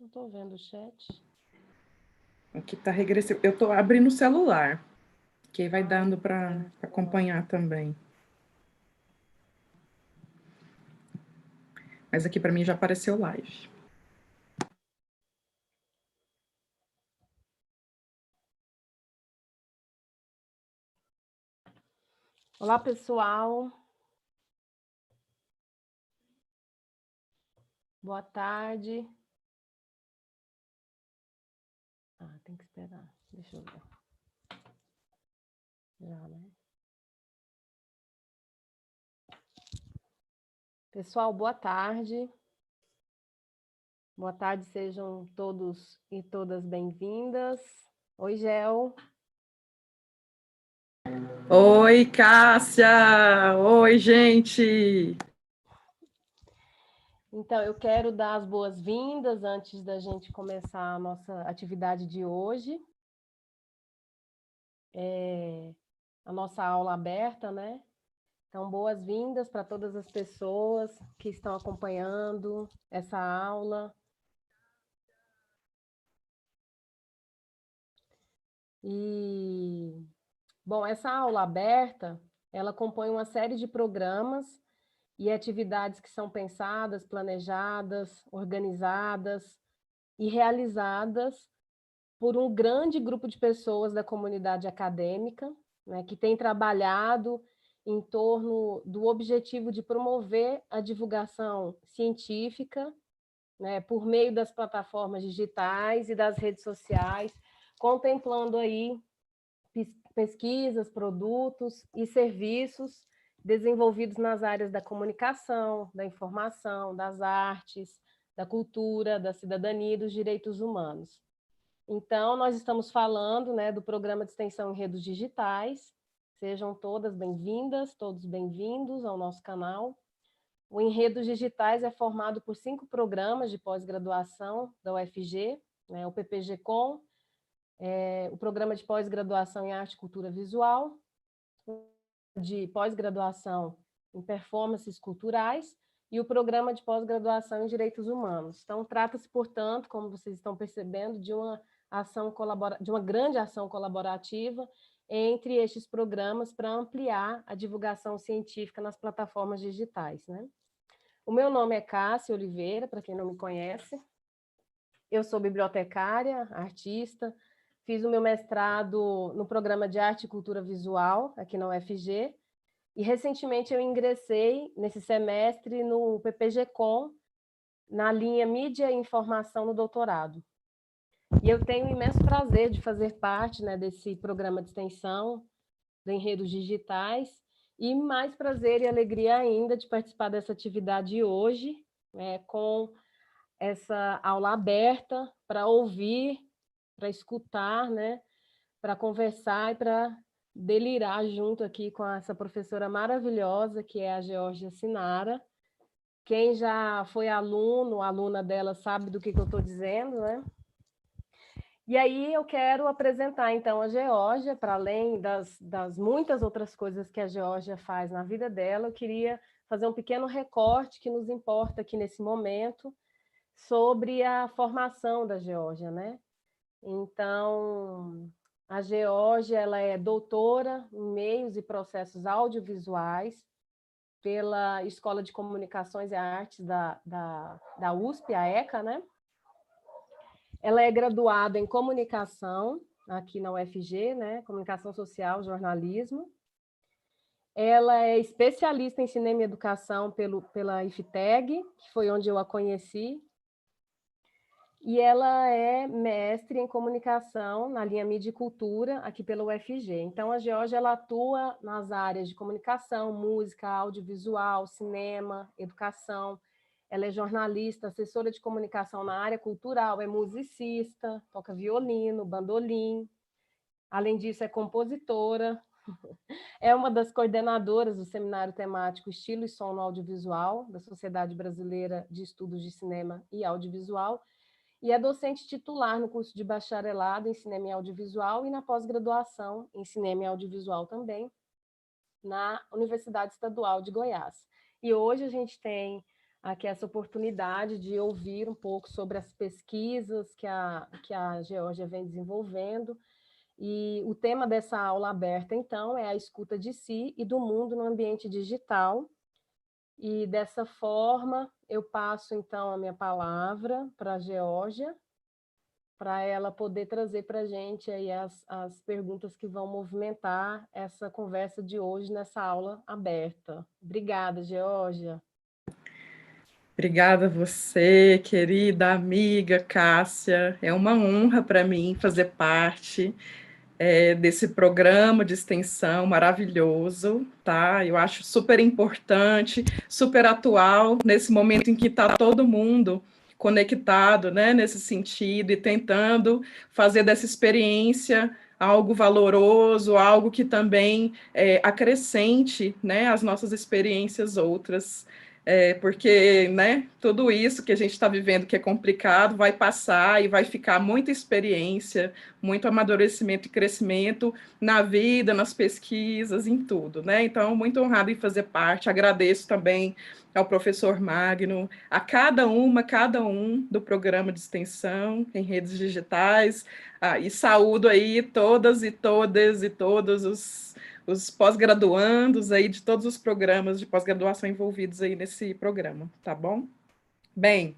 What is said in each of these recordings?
Não estou vendo o chat. Aqui está regressivo. Eu estou abrindo o celular, que aí vai dando para acompanhar também. Mas aqui para mim já apareceu live. Olá, pessoal. Boa tarde. Ah, tem que esperar. Deixa eu ver. Já, né? Pessoal, boa tarde. Boa tarde, sejam todos e todas bem-vindas. Oi, Gel. Oi, Cássia! Oi, gente! Então, eu quero dar as boas-vindas antes da gente começar a nossa atividade de hoje. A nossa aula aberta, né? Então, boas-vindas para todas as pessoas que estão acompanhando essa aula. E, bom, essa aula aberta, ela compõe uma série de programas e atividades que são pensadas, planejadas, organizadas e realizadas por um grande grupo de pessoas da comunidade acadêmica, né, que tem trabalhado em torno do objetivo de promover a divulgação científica, né, por meio das plataformas digitais e das redes sociais, contemplando aí pesquisas, produtos e serviços desenvolvidos nas áreas da comunicação, da informação, das artes, da cultura, da cidadania e dos direitos humanos. Então, nós estamos falando, né, do programa de extensão em redes digitais. Sejam todas bem-vindas, todos bem-vindos ao nosso canal. O Enredos Digitais é formado por 5 programas de pós-graduação da UFG, né, o PPG-Com, o Programa de Pós-Graduação em Arte e Cultura Visual, de pós-graduação em Performances Culturais e o Programa de Pós-Graduação em Direitos Humanos. Então, trata-se, portanto, como vocês estão percebendo, de uma grande ação colaborativa entre estes programas para ampliar a divulgação científica nas plataformas digitais, né? O meu nome é Cássia Oliveira, para quem não me conhece. Eu sou bibliotecária, artista, fiz o meu mestrado no programa de Arte e Cultura Visual, aqui na UFG, e recentemente eu ingressei nesse semestre no PPG-Com, na linha Mídia e Informação no doutorado. E eu tenho um imenso prazer de fazer parte, né, desse programa de extensão do Enredos Digitais, e mais prazer e alegria ainda de participar dessa atividade hoje, né, com essa aula aberta para ouvir, para escutar, né, para conversar e para delirar junto aqui com essa professora maravilhosa, que é a Geórgia Sinara. Quem já foi aluno, aluna dela, sabe do que eu estou dizendo, né? E aí eu quero apresentar, então, a Geórgia, para além das muitas outras coisas que a Geórgia faz na vida dela, eu queria fazer um pequeno recorte que nos importa aqui nesse momento sobre a formação da Geórgia, né? Então, a Geórgia, ela é doutora em meios e processos audiovisuais pela Escola de Comunicações e Artes da USP, a ECA, né? Ela é graduada em comunicação, aqui na UFG, né? Comunicação Social, jornalismo. Ela é especialista em cinema e educação pela IFTEG, que foi onde eu a conheci. E ela é mestre em comunicação na linha Mídia e Cultura, aqui pela UFG. Então, a Geórgia ela atua nas áreas de comunicação, música, audiovisual, cinema, educação. Ela é jornalista, assessora de comunicação na área cultural, é musicista, toca violino, bandolim. Além disso, é compositora. É uma das coordenadoras do seminário temático Estilo e Som no Audiovisual, da Sociedade Brasileira de Estudos de Cinema e Audiovisual, e é docente titular no curso de bacharelado em Cinema e Audiovisual e na pós-graduação em Cinema e Audiovisual também, na Universidade Estadual de Goiás. E hoje a gente tem aqui essa oportunidade de ouvir um pouco sobre as pesquisas que a Geórgia vem desenvolvendo. E o tema dessa aula aberta, então, é a escuta de si e do mundo no ambiente digital. E dessa forma, eu passo, então, a minha palavra para a Geórgia, para ela poder trazer para a gente aí as perguntas que vão movimentar essa conversa de hoje nessa aula aberta. Obrigada, Geórgia. Obrigada a você, querida amiga Cássia. É uma honra para mim fazer parte desse programa de extensão maravilhoso, tá? Eu acho super importante, super atual, nesse momento em que está todo mundo conectado, né, nesse sentido, e tentando fazer dessa experiência algo valoroso, algo que também acrescente, né, as nossas experiências outras. Porque, né, tudo isso que a gente está vivendo que é complicado vai passar e vai ficar muita experiência, muito amadurecimento e crescimento na vida, nas pesquisas, em tudo, né? Então, muito honrado em fazer parte. Agradeço também ao professor Magno, a cada um do programa de extensão em redes digitais, e saúdo aí todas e todos os pós-graduandos aí de todos os programas de pós-graduação envolvidos aí nesse programa, tá bom? Bem,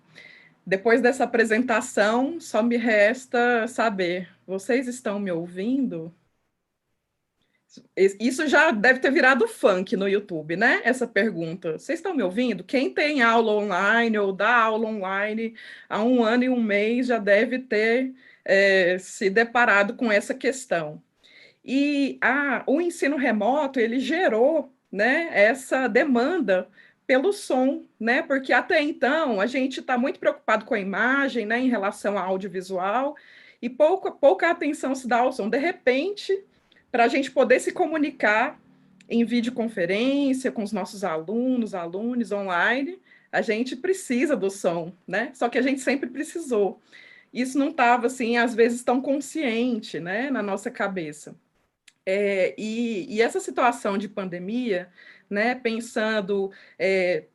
depois dessa apresentação, só me resta saber, vocês estão me ouvindo? Isso já deve ter virado funk no YouTube, né? Essa pergunta. Vocês estão me ouvindo? Quem tem aula online ou dá aula online há 1 ano e 1 mês já deve ter se deparado com essa questão. E o ensino remoto, ele gerou, né, essa demanda pelo som, né? Porque até então a gente está muito preocupado com a imagem, né, em relação ao audiovisual, e pouca atenção se dá ao som. De repente, para a gente poder se comunicar em videoconferência com os nossos alunos online, a gente precisa do som, né? Só que a gente sempre precisou. Isso não estava, assim, às vezes tão consciente, né, na nossa cabeça. E essa situação de pandemia, né, pensando,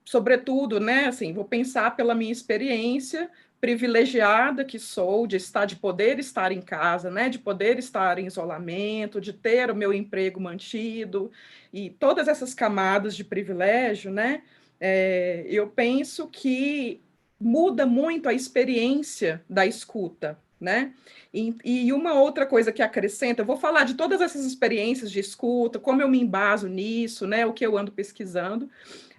sobretudo, né, assim, vou pensar pela minha experiência privilegiada que sou, de poder estar em casa, né, de poder estar em isolamento, de ter o meu emprego mantido, e todas essas camadas de privilégio, né, eu penso que muda muito a experiência da escuta, né? E uma outra coisa que acrescenta, eu vou falar de todas essas experiências de escuta, como eu me embaso nisso, né, o que eu ando pesquisando,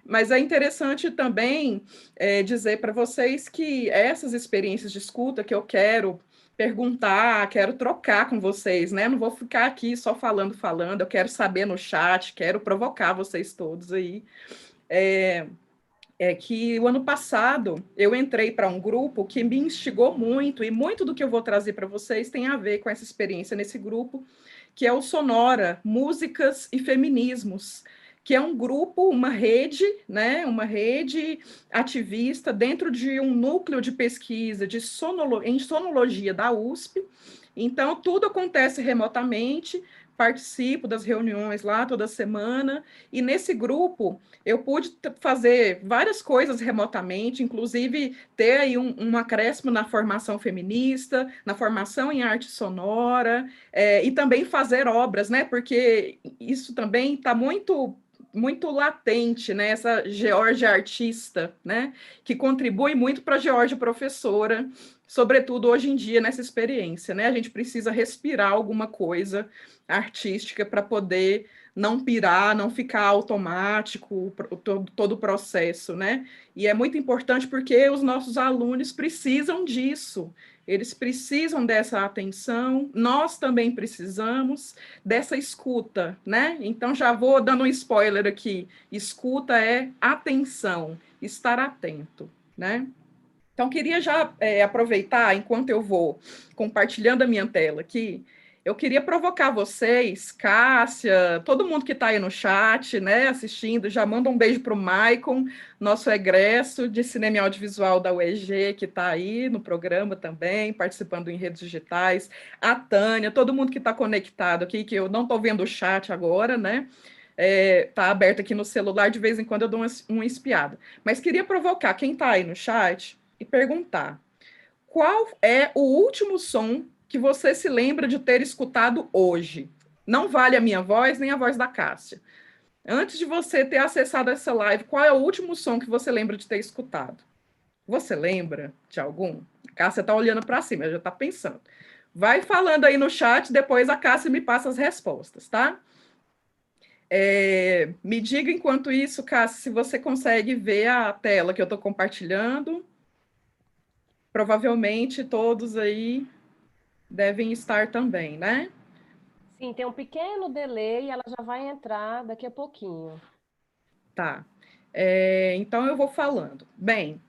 mas é interessante também dizer para vocês que essas experiências de escuta que eu quero perguntar, quero trocar com vocês, né? Não vou ficar aqui só falando, eu quero saber no chat, quero provocar vocês todos aí. Que o ano passado eu entrei para um grupo que me instigou muito, e muito do que eu vou trazer para vocês tem a ver com essa experiência nesse grupo, que é o Sonora, Músicas e Feminismos, que é um grupo, uma rede, né, uma rede ativista dentro de um núcleo de pesquisa em sonologia da USP. Então, tudo acontece remotamente, participo das reuniões lá toda semana, e nesse grupo eu pude fazer várias coisas remotamente, inclusive ter aí um acréscimo na formação feminista, na formação em arte sonora, e também fazer obras, né? Porque isso também está muito latente, né? Essa Geórgia artista, né? Que contribui muito para a Geórgia professora, sobretudo hoje em dia nessa experiência, né? A gente precisa respirar alguma coisa artística para poder não pirar, não ficar automático todo o processo, né? E é muito importante porque os nossos alunos precisam disso, eles precisam dessa atenção, nós também precisamos dessa escuta, né? Então já vou dando um spoiler aqui, escuta é atenção, estar atento, né? Então, queria já aproveitar, enquanto eu vou compartilhando a minha tela aqui, eu queria provocar vocês, Cássia, todo mundo que está aí no chat, né, assistindo, já manda um beijo para o Maicon, nosso egresso de cinema e audiovisual da UEG, que está aí no programa também, participando em redes digitais, a Tânia, todo mundo que está conectado aqui, que eu não estou vendo o chat agora, né? tá aberta aqui no celular, de vez em quando eu dou uma espiada. Mas queria provocar quem está aí no chat e perguntar: qual é o último som que você se lembra de ter escutado hoje? Não vale a minha voz, nem a voz da Cássia. Antes de você ter acessado essa live, qual é o último som que você lembra de ter escutado? Você lembra de algum? A Cássia está olhando para cima, já está pensando. Vai falando aí no chat, depois a Cássia me passa as respostas, tá? Me diga enquanto isso, Cássia, se você consegue ver a tela que eu estou compartilhando. Provavelmente todos aí devem estar também, né? Sim, tem um pequeno delay, ela já vai entrar daqui a pouquinho. Tá. Então eu vou falando. Bem,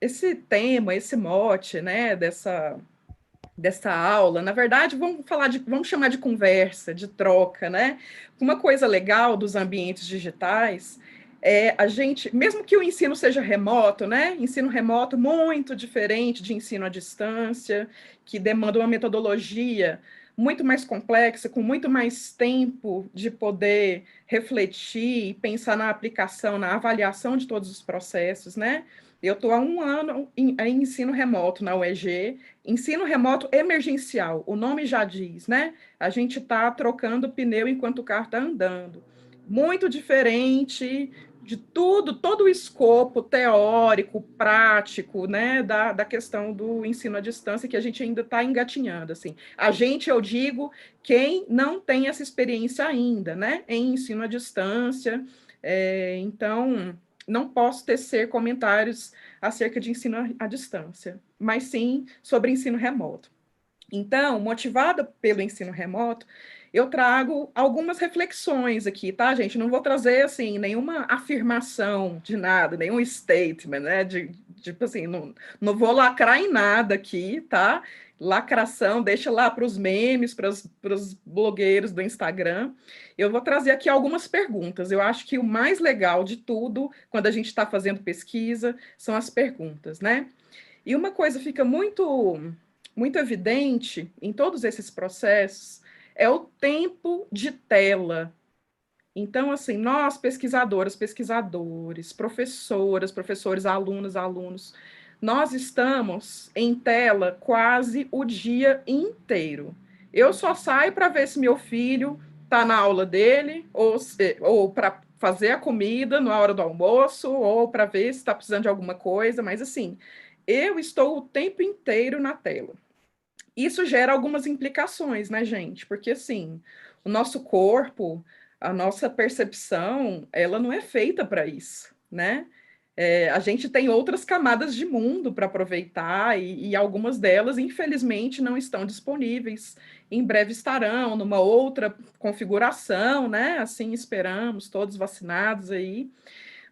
esse tema, esse mote, né, dessa aula, na verdade, vamos chamar de conversa, de troca, né? Uma coisa legal dos ambientes digitais é a gente, mesmo que o ensino seja remoto, né? Ensino remoto muito diferente de ensino à distância, que demanda uma metodologia muito mais complexa, com muito mais tempo de poder refletir, pensar na aplicação, na avaliação de todos os processos, né? Eu estou há um ano em ensino remoto na UEG, ensino remoto emergencial, o nome já diz, né? A gente está trocando pneu enquanto o carro está andando. Muito diferente de tudo, todo o escopo teórico, prático, né, da questão do ensino à distância, que a gente ainda está engatinhando, assim. A gente, eu digo, quem não tem essa experiência ainda, né, em ensino à distância, então não posso tecer comentários acerca de ensino à distância, mas sim sobre ensino remoto. Então, motivada pelo ensino remoto, eu trago algumas reflexões aqui, tá, gente? Não vou trazer, assim, nenhuma afirmação de nada, nenhum statement, né? Tipo assim, não vou lacrar em nada aqui, tá? Lacração, deixa lá para os memes, para os blogueiros do Instagram. Eu vou trazer aqui algumas perguntas. Eu acho que o mais legal de tudo, quando a gente está fazendo pesquisa, são as perguntas, né? E uma coisa fica muito evidente em todos esses processos é o tempo de tela. Então, assim, nós, pesquisadoras, pesquisadores, professoras, professores, alunos, alunos, nós estamos em tela quase o dia inteiro. Eu só saio para ver se meu filho está na aula dele, ou para fazer a comida na hora do almoço, ou para ver se está precisando de alguma coisa, mas assim, eu estou o tempo inteiro na tela. Isso gera algumas implicações, né, gente? Porque, assim, o nosso corpo, a nossa percepção, ela não é feita para isso, né? A gente tem outras camadas de mundo para aproveitar e algumas delas, infelizmente, não estão disponíveis. Em breve estarão numa outra configuração, né? Assim esperamos, todos vacinados aí.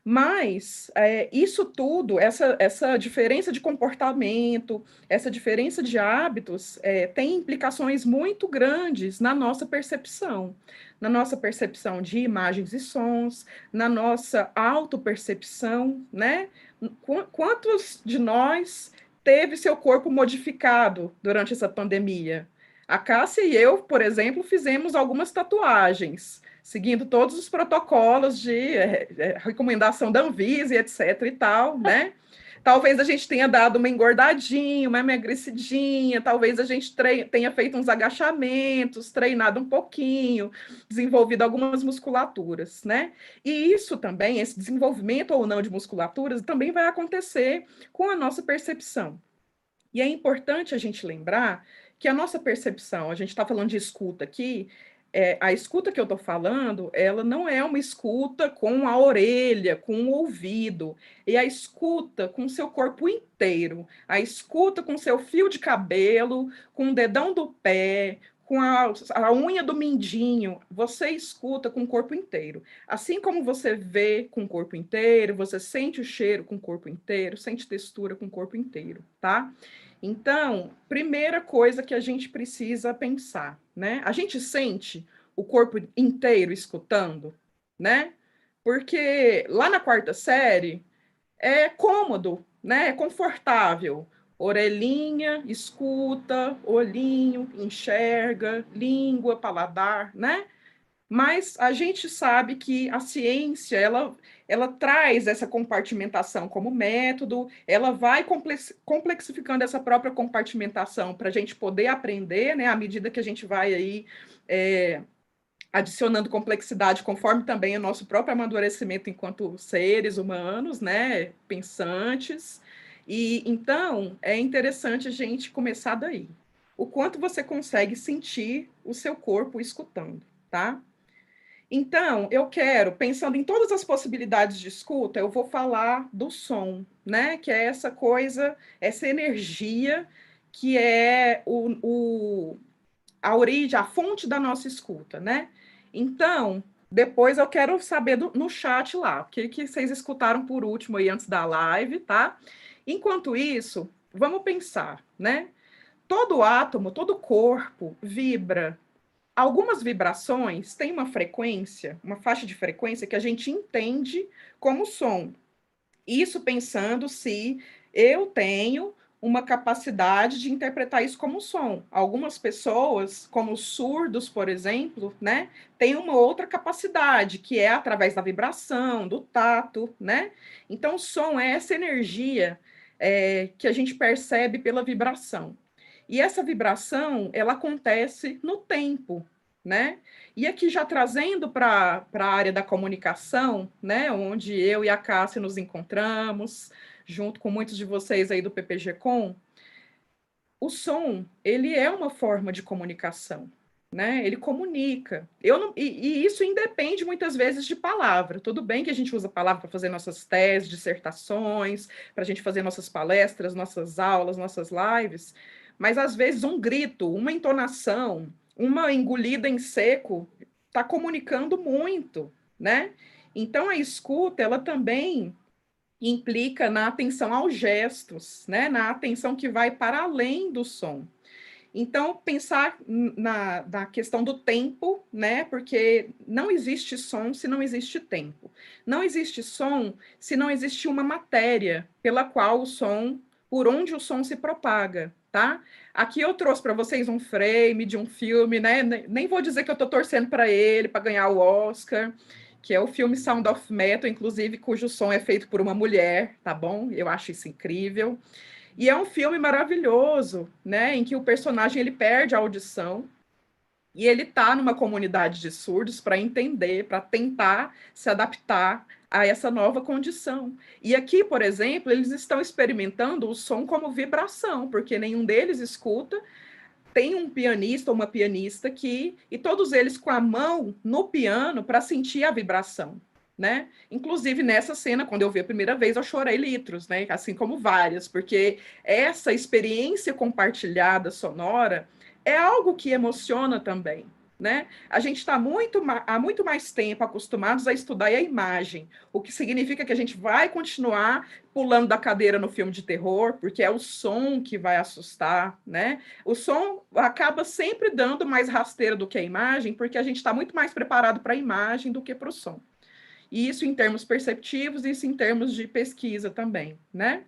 Mas isso tudo, essa diferença de comportamento, essa diferença de hábitos, tem implicações muito grandes na nossa percepção de imagens e sons, na nossa autopercepção, né? Quantos de nós teve seu corpo modificado durante essa pandemia? A Cássia e eu, por exemplo, fizemos algumas tatuagens seguindo todos os protocolos de recomendação da Anvisa e etc e tal, né? Talvez a gente tenha dado uma engordadinha, uma emagrecidinha, talvez a gente tenha feito uns agachamentos, treinado um pouquinho, desenvolvido algumas musculaturas, né? E isso também, esse desenvolvimento ou não de musculaturas, também vai acontecer com a nossa percepção. E é importante a gente lembrar que a nossa percepção, a gente está falando de escuta aqui, a escuta que eu estou falando, ela não é uma escuta com a orelha, com o ouvido, é a escuta com o seu corpo inteiro, a escuta com o seu fio de cabelo, com o dedão do pé, com a unha do mindinho, você escuta com o corpo inteiro. Assim como você vê com o corpo inteiro, você sente o cheiro com o corpo inteiro, sente textura com o corpo inteiro, tá? Então, primeira coisa que a gente precisa pensar, né? A gente sente o corpo inteiro escutando, né? Porque lá na quarta série é cômodo, né? É confortável. Orelhinha, escuta, olhinho, enxerga, língua, paladar, né? Mas a gente sabe que a ciência, ela traz essa compartimentação como método, ela vai complexificando essa própria compartimentação para a gente poder aprender, né, à medida que a gente vai aí adicionando complexidade, conforme também o nosso próprio amadurecimento enquanto seres humanos, né, pensantes. E então é interessante a gente começar daí. O quanto você consegue sentir o seu corpo escutando, tá? Então, eu quero, pensando em todas as possibilidades de escuta, eu vou falar do som, né? Que é essa coisa, essa energia que é a origem, a fonte da nossa escuta, né? Então, depois eu quero saber no chat lá, o que vocês escutaram por último aí antes da live, tá? Enquanto isso, vamos pensar, né? Todo átomo, todo corpo vibra. Algumas vibrações têm uma frequência, uma faixa de frequência que a gente entende como som. Isso pensando se eu tenho uma capacidade de interpretar isso como som. Algumas pessoas, como os surdos, por exemplo, né, têm uma outra capacidade, que é através da vibração, do tato, né? Então, o som é essa energia que a gente percebe pela vibração. E essa vibração, ela acontece no tempo, né? E aqui já trazendo para a área da comunicação, né, onde eu e a Cássia nos encontramos, junto com muitos de vocês aí do PPG-Com, o som, ele é uma forma de comunicação, né? Ele comunica. E isso independe muitas vezes de palavra. Tudo bem que a gente usa palavra para fazer nossas teses, dissertações, para a gente fazer nossas palestras, nossas aulas, nossas lives, mas às vezes um grito, uma entonação, uma engolida em seco está comunicando muito, né? Então a escuta, ela também implica na atenção aos gestos, né? Na atenção que vai para além do som. Então, pensar na questão do tempo, né? Porque não existe som se não existe tempo. Não existe som se não existe uma matéria pela qual o som, por onde o som se propaga, tá? Aqui eu trouxe para vocês um frame de um filme, né? Nem vou dizer que eu estou torcendo para ele, para ganhar o Oscar, que é o filme Sound of Metal, inclusive, cujo som é feito por uma mulher, tá bom? Eu acho isso incrível. E é um filme maravilhoso, né, em que o personagem ele perde a audição e ele está numa comunidade de surdos para entender, para tentar se adaptar a essa nova condição. E aqui, por exemplo, eles estão experimentando o som como vibração, porque nenhum deles escuta. Tem um pianista ou uma pianista e todos eles com a mão no piano para sentir a vibração, né? Inclusive nessa cena, quando eu vi a primeira vez, eu chorei litros, né? Assim como várias, porque essa experiência compartilhada sonora é algo que emociona também, né? A gente está há muito mais tempo acostumados a estudar a imagem, o que significa que a gente vai continuar pulando da cadeira no filme de terror, porque é o som que vai assustar, né? O som acaba sempre dando mais rasteira do que a imagem, porque a gente está muito mais preparado para a imagem do que para o som. E isso em termos perceptivos, isso em termos de pesquisa também, né?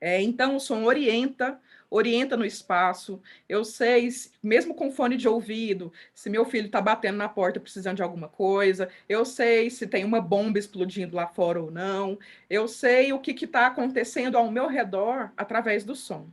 Então, o som orienta no espaço. Eu sei, mesmo com fone de ouvido, se meu filho está batendo na porta precisando de alguma coisa, eu sei se tem uma bomba explodindo lá fora ou não, eu sei o que está acontecendo ao meu redor através do som.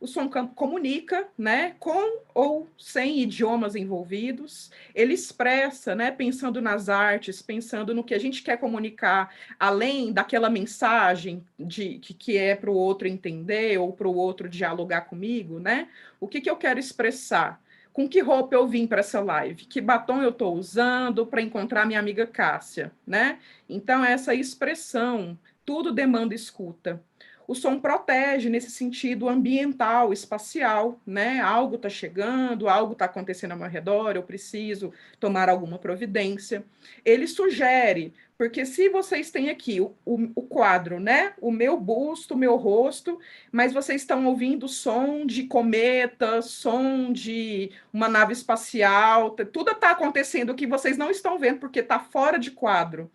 O som comunica, né, com ou sem idiomas envolvidos, ele expressa, né, pensando nas artes, pensando no que a gente quer comunicar, além daquela mensagem que é para o outro entender ou para o outro dialogar comigo, né? O que eu quero expressar? Com que roupa eu vim para essa live? Que batom eu estou usando para encontrar minha amiga Cássia, né? Então, essa expressão, tudo demanda escuta. O som protege nesse sentido ambiental, espacial, né? Algo está chegando, algo está acontecendo ao meu redor, eu preciso tomar alguma providência. Ele sugere, porque se vocês têm aqui o quadro, né? O meu busto, o meu rosto, mas vocês estão ouvindo som de cometa, som de uma nave espacial, tudo está acontecendo que vocês não estão vendo porque está fora de quadro.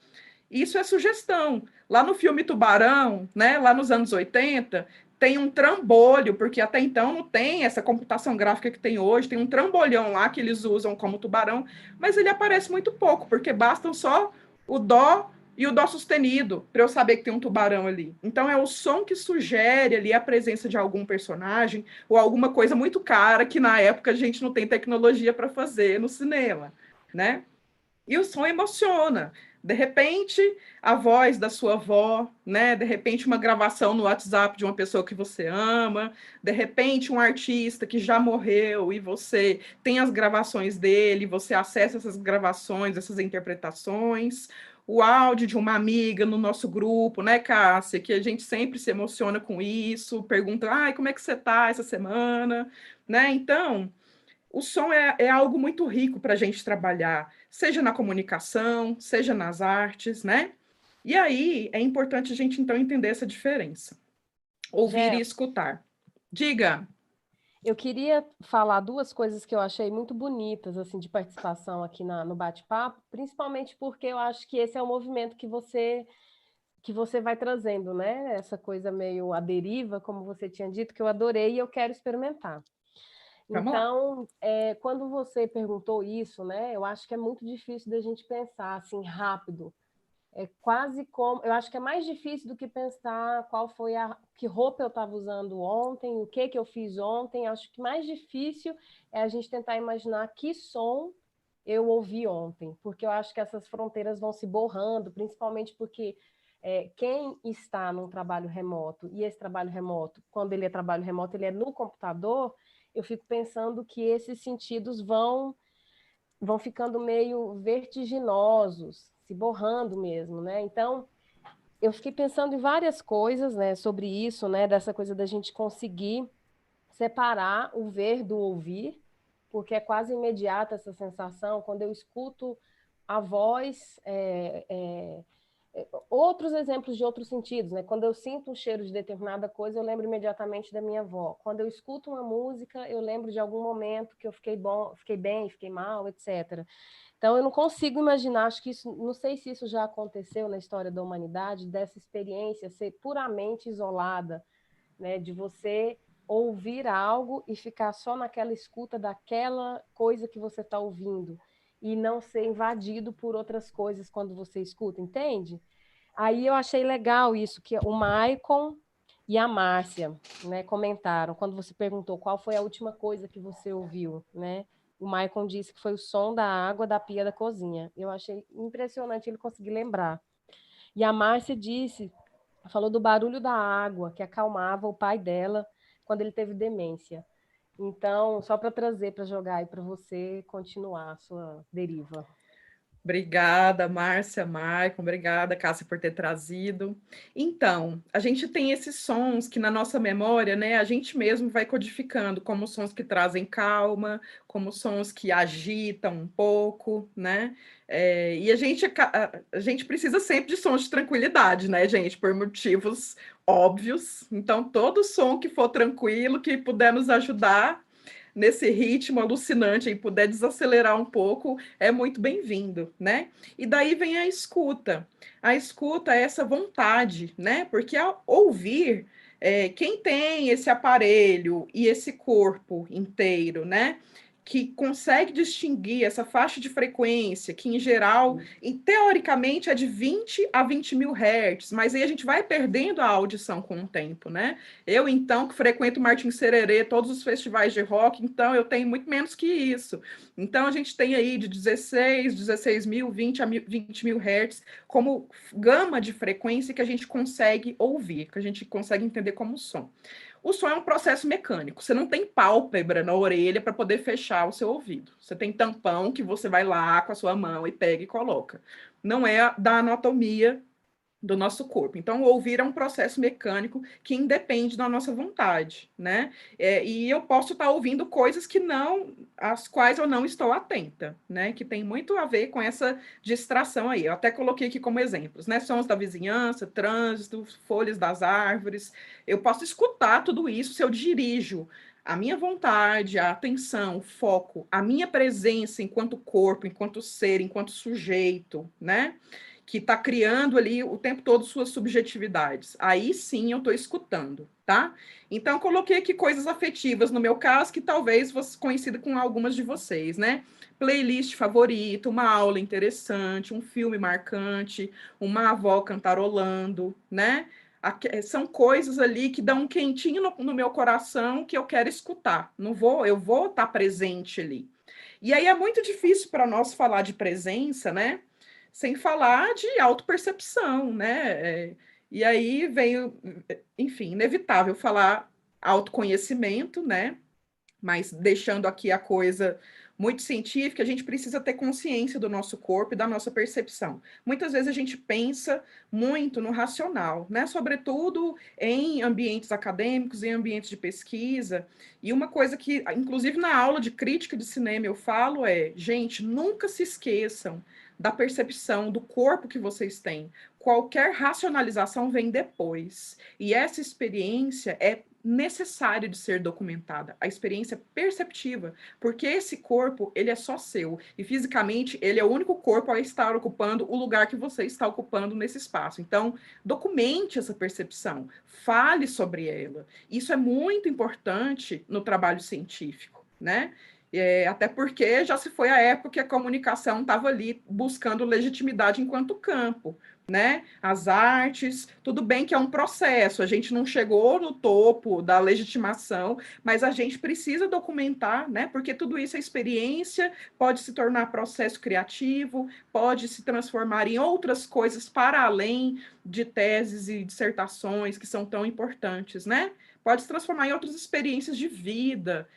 Isso é sugestão. Lá no filme Tubarão, né, lá nos anos 80, tem um trambolho, porque até então não tem essa computação gráfica que tem hoje, tem um trambolhão lá que eles usam como tubarão, mas ele aparece muito pouco, porque bastam só o dó e o dó sustenido para eu saber que tem um tubarão ali. Então é o som que sugere ali a presença de algum personagem ou alguma coisa muito cara que na época a gente não tem tecnologia para fazer no cinema, né? E o som emociona. De repente, a voz da sua avó, né? De repente, uma gravação no WhatsApp de uma pessoa que você ama, de repente, um artista que já morreu e você tem as gravações dele, você acessa essas gravações, essas interpretações, o áudio de uma amiga no nosso grupo, né, Cássia? Que a gente sempre se emociona com isso, pergunta, ai, como é que você tá essa semana, né? Então, o som é algo muito rico para a gente trabalhar, seja na comunicação, seja nas artes, né? E aí é importante a gente, então, entender essa diferença. Ouvir e Gé, escutar. Diga. eu queria falar duas coisas que eu achei muito bonitas, assim, de participação aqui no bate-papo, principalmente porque eu acho que esse é o movimento que você vai trazendo, né? Essa coisa meio à deriva, como você tinha dito, que eu adorei e eu quero experimentar. Vamos lá. Então, quando você perguntou isso, né? Eu acho que é muito difícil da gente pensar assim rápido. É quase como, eu acho que é mais difícil do que pensar qual foi que roupa eu estava usando ontem, o que eu fiz ontem. Acho que mais difícil é a gente tentar imaginar que som eu ouvi ontem, porque eu acho que essas fronteiras vão se borrando, principalmente porque quem está num trabalho remoto, e esse trabalho remoto, quando ele é trabalho remoto, ele é no computador, eu fico pensando que esses sentidos vão ficando meio vertiginosos, se borrando mesmo, né? Então, eu fiquei pensando em várias coisas, né, sobre isso, né, dessa coisa da gente conseguir separar o ver do ouvir, porque é quase imediata essa sensação quando eu escuto a voz. Outros exemplos de outros sentidos, né? Quando eu sinto um cheiro de determinada coisa, eu lembro imediatamente da minha avó. Quando eu escuto uma música, eu lembro de algum momento que eu fiquei bom, fiquei bem, fiquei mal, etc. Então, eu não consigo imaginar, acho que isso, não sei se isso já aconteceu na história da humanidade, dessa experiência ser puramente isolada, né, de você ouvir algo e ficar só naquela escuta daquela coisa que você está ouvindo e não ser invadido por outras coisas quando você escuta, entende? Aí eu achei legal isso, que o Maicon e a Márcia, né, comentaram, quando você perguntou qual foi a última coisa que você ouviu, né? O Maicon disse que foi o som da água da pia da cozinha. Eu achei impressionante ele conseguir lembrar. E a Márcia falou do barulho da água que acalmava o pai dela quando ele teve demência. Então, só para trazer, para jogar aí para você continuar a sua deriva. Obrigada, Márcia, Maicon, obrigada, Cássia, por ter trazido. Então, a gente tem esses sons que na nossa memória, né, a gente mesmo vai codificando como sons que trazem calma, como sons que agitam um pouco, né? E a gente precisa sempre de sons de tranquilidade, né, gente, por motivos óbvios. Então, todo som que for tranquilo, que puder nos ajudar nesse ritmo alucinante e puder desacelerar um pouco, é muito bem-vindo, né? E daí vem a escuta. A escuta é essa vontade, né? Porque ao ouvir, quem tem esse aparelho e esse corpo inteiro, né? Que consegue distinguir essa faixa de frequência, que em geral, teoricamente, é de 20 a 20 mil hertz, mas aí a gente vai perdendo a audição com o tempo, né? Eu, então, que frequento Martin Sererê, todos os festivais de rock, então eu tenho muito menos que isso. Então, a gente tem aí de 16 mil, 20 mil hertz como gama de frequência que a gente consegue ouvir, que a gente consegue entender como som. O som é um processo mecânico. Você não tem pálpebra na orelha para poder fechar o seu ouvido. Você tem tampão que você vai lá com a sua mão e pega e coloca. Não é da anatomia do nosso corpo. Então, o ouvir é um processo mecânico que independe da nossa vontade, né? E eu posso estar ouvindo coisas às quais eu não estou atenta, né? Que tem muito a ver com essa distração aí. Eu até coloquei aqui como exemplos, né? Sons da vizinhança, trânsito, folhas das árvores. Eu posso escutar tudo isso se eu dirijo a minha vontade, a atenção, o foco, a minha presença enquanto corpo, enquanto ser, enquanto sujeito, né? que está criando ali o tempo todo suas subjetividades. Aí sim eu estou escutando, tá? Então, coloquei aqui coisas afetivas no meu caso, que talvez fosse conhecida com algumas de vocês, né? Playlist favorita, uma aula interessante, um filme marcante, uma avó cantarolando, né? São coisas ali que dão um quentinho no meu coração que eu quero escutar. Eu vou estar presente ali. E aí é muito difícil para nós falar de presença, né? Sem falar de autopercepção, né? E aí veio, enfim, inevitável falar autoconhecimento, né? Mas deixando aqui a coisa muito científica, a gente precisa ter consciência do nosso corpo e da nossa percepção. Muitas vezes a gente pensa muito no racional, né? Sobretudo em ambientes acadêmicos, em ambientes de pesquisa. E uma coisa que, inclusive na aula de crítica de cinema, eu falo gente, nunca se esqueçam da percepção do corpo que vocês têm. Qualquer racionalização vem depois. E essa experiência é necessário de ser documentada, a experiência perceptiva, porque esse corpo, ele é só seu, e fisicamente ele é o único corpo a estar ocupando o lugar que você está ocupando nesse espaço. Então, documente essa percepção, fale sobre ela. Isso é muito importante no trabalho científico, né? Até porque já se foi a época que a comunicação estava ali buscando legitimidade enquanto campo, né? As artes, tudo bem que é um processo, a gente não chegou no topo da legitimação, mas a gente precisa documentar, né? Porque tudo isso é experiência, pode se tornar processo criativo, pode se transformar em outras coisas para além de teses e dissertações que são tão importantes, né? Pode se transformar em outras experiências de vida,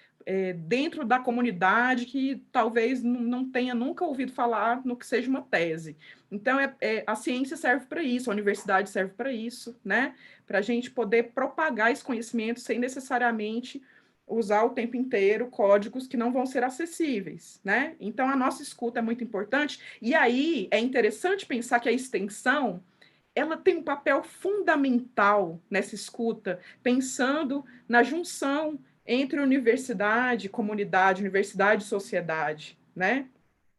dentro da comunidade que talvez não tenha nunca ouvido falar no que seja uma tese. Então, a ciência serve para isso, a universidade serve para isso, né? Para a gente poder propagar esse conhecimento sem necessariamente usar o tempo inteiro códigos que não vão ser acessíveis, né? Então, a nossa escuta é muito importante. E aí, é interessante pensar que a extensão ela tem um papel fundamental nessa escuta, pensando na junção entre universidade e sociedade, né?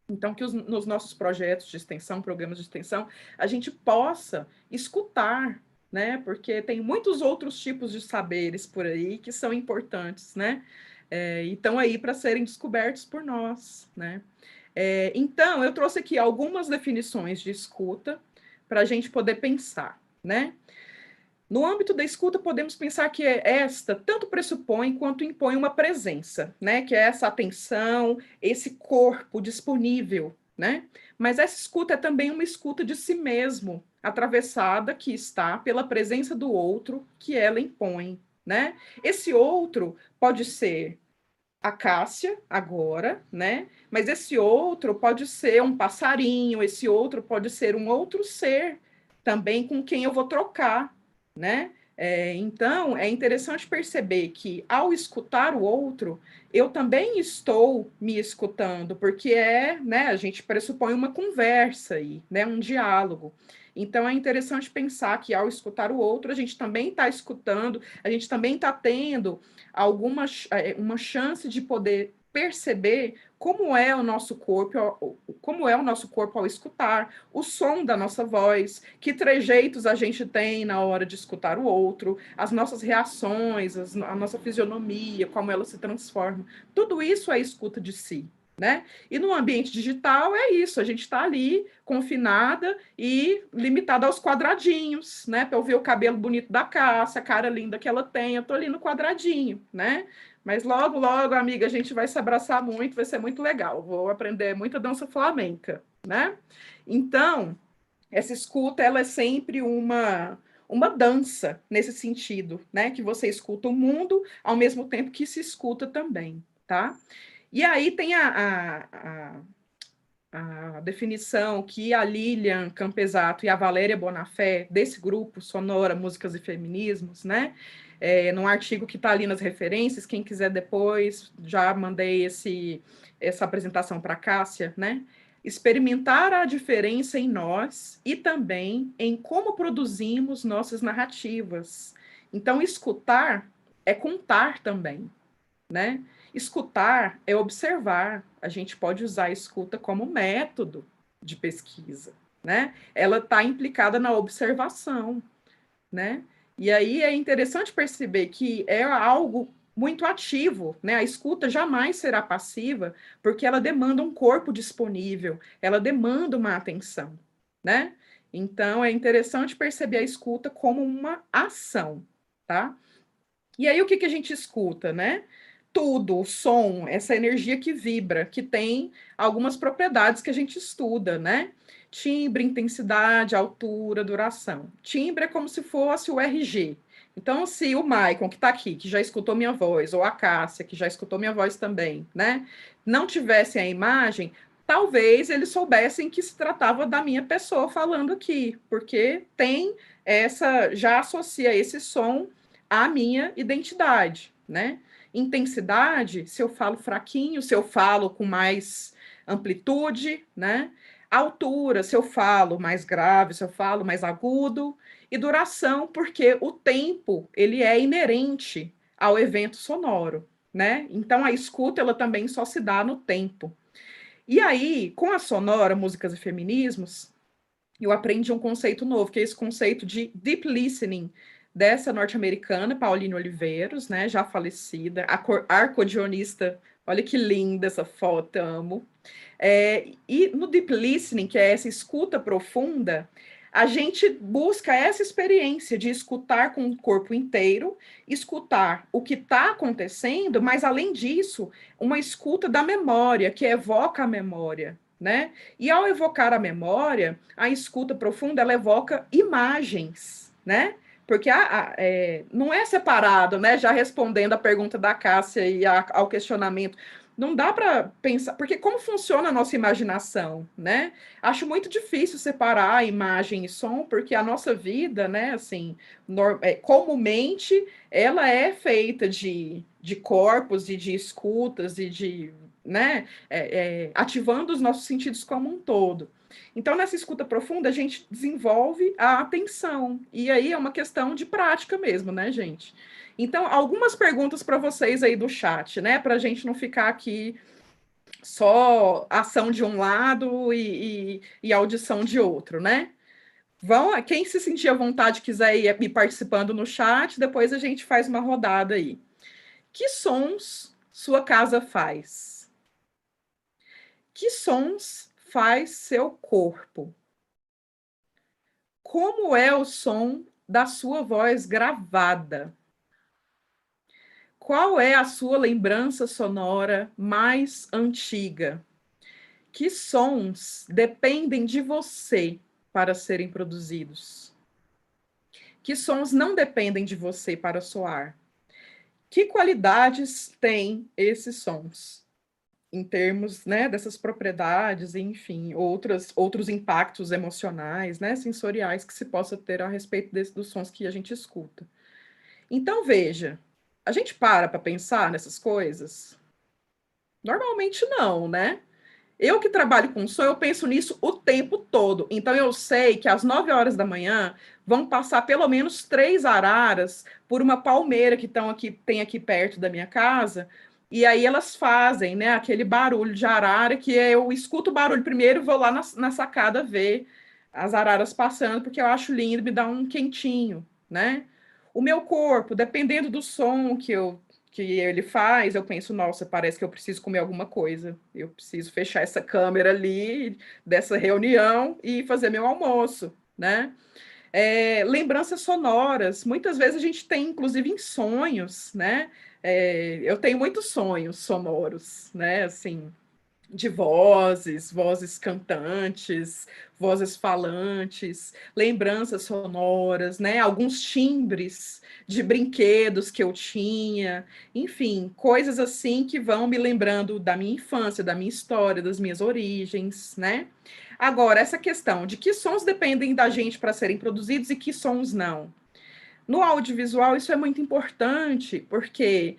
Então, que nos nossos projetos de extensão, programas de extensão, a gente possa escutar, né? Porque tem muitos outros tipos de saberes por aí que são importantes, né? E estão aí para serem descobertos por nós, né? Então, eu trouxe aqui algumas definições de escuta para a gente poder pensar, né? No âmbito da escuta, podemos pensar que esta tanto pressupõe quanto impõe uma presença, né? Que é essa atenção, esse corpo disponível, né? Mas essa escuta é também uma escuta de si mesmo, atravessada que está pela presença do outro que ela impõe, né? Esse outro pode ser a Cássia agora, né? Mas esse outro pode ser um passarinho, esse outro pode ser um outro ser também com quem eu vou trocar, né? Então, é interessante perceber que, ao escutar o outro, eu também estou me escutando, porque né, a gente pressupõe uma conversa aí, né, um diálogo. Então, é interessante pensar que, ao escutar o outro, a gente também está escutando, a gente também está tendo uma chance de poder perceber como é o nosso corpo ao escutar, o som da nossa voz, que trejeitos a gente tem na hora de escutar o outro, as nossas reações, a nossa fisionomia, como ela se transforma. Tudo isso é escuta de si, né? E no ambiente digital é isso, a gente está ali confinada e limitada aos quadradinhos, né? Para eu ver o cabelo bonito da Cássia, a cara linda que ela tem, eu estou ali no quadradinho, né? Mas logo, logo, amiga, a gente vai se abraçar muito, vai ser muito legal. Vou aprender muita dança flamenca, né? Então, essa escuta, ela é sempre uma dança nesse sentido, né? Que você escuta o mundo ao mesmo tempo que se escuta também, tá? E aí tem a definição que a Lilian Campesato e a Valéria Bonafé, desse grupo Sonora, Músicas e Feminismos, né? Num artigo que está ali nas referências, quem quiser depois, já mandei essa apresentação para a Cássia, né? Experimentar a diferença em nós e também em como produzimos nossas narrativas. Então, escutar é contar também, né? Escutar é observar. A gente pode usar a escuta como método de pesquisa, né? Ela está implicada na observação, né? E aí é interessante perceber que é algo muito ativo, né? A escuta jamais será passiva, porque ela demanda um corpo disponível, ela demanda uma atenção, né? Então é interessante perceber a escuta como uma ação, tá? E aí o que que a gente escuta, né? Tudo, o som, essa energia que vibra, que tem algumas propriedades que a gente estuda, né? Timbre, intensidade, altura, duração. Timbre é como se fosse o RG. Então, se o Maicon, que está aqui, que já escutou minha voz, ou a Cássia, que já escutou minha voz também, né? Não tivessem a imagem, talvez eles soubessem que se tratava da minha pessoa falando aqui, porque tem essa, já associa esse som à minha identidade, né? Intensidade, se eu falo fraquinho, se eu falo com mais amplitude, né? Altura, se eu falo mais grave, se eu falo mais agudo, e duração, porque o tempo, ele é inerente ao evento sonoro, né? Então a escuta ela também só se dá no tempo. E aí, com a sonora, músicas e feminismos, eu aprendi um conceito novo, que é esse conceito de deep listening, dessa norte-americana, Pauline Oliveiros, né, já falecida, arcodionista, olha que linda essa foto, amo. E no deep listening, que é essa escuta profunda, a gente busca essa experiência de escutar com o corpo inteiro, escutar o que está acontecendo, mas além disso, uma escuta da memória, que evoca a memória, né? E ao evocar a memória, a escuta profunda, ela evoca imagens, né? Porque não é separado, né? Já respondendo a pergunta da Cássia e ao questionamento, não dá para pensar, porque como funciona a nossa imaginação, né? Acho muito difícil separar imagem e som, porque a nossa vida, né, assim, comumente, ela é feita de corpos e de escutas e de, né, ativando os nossos sentidos como um todo. Então, nessa escuta profunda, a gente desenvolve a atenção, e aí é uma questão de prática mesmo, né, gente? Então, algumas perguntas para vocês aí do chat, né? Para a gente não ficar aqui só ação de um lado e audição de outro, né? Quem se sentir à vontade quiser ir participando no chat, depois a gente faz uma rodada aí. Que sons sua casa faz? Que sons faz seu corpo? Como é o som da sua voz gravada? Qual é a sua lembrança sonora mais antiga? Que sons dependem de você para serem produzidos? Que sons não dependem de você para soar? Que qualidades têm esses sons? Em termos, né, dessas propriedades, enfim, outros impactos emocionais, né, sensoriais que se possa ter a respeito dos sons que a gente escuta. Então, veja, a gente para pensar nessas coisas? Normalmente não, né? Eu que trabalho com som, eu penso nisso o tempo todo. Então, eu sei que às 9 horas da manhã vão passar pelo menos 3 araras por uma palmeira que tem aqui perto da minha casa. E aí elas fazem, né, aquele barulho de arara que eu escuto o barulho primeiro e vou lá na sacada ver as araras passando, porque eu acho lindo, me dá um quentinho, né? O meu corpo, dependendo do som que ele faz, eu penso, nossa, parece que eu preciso comer alguma coisa. Eu preciso fechar essa câmera ali dessa reunião e fazer meu almoço, né? Lembranças sonoras. Muitas vezes a gente tem, inclusive, em sonhos, né? Eu tenho muitos sonhos sonoros, né? Assim, de vozes cantantes, vozes falantes, lembranças sonoras, né? Alguns timbres de brinquedos que eu tinha, enfim, coisas assim que vão me lembrando da minha infância, da minha história, das minhas origens, né? Agora, essa questão de que sons dependem da gente para serem produzidos e que sons não. No audiovisual, isso é muito importante, porque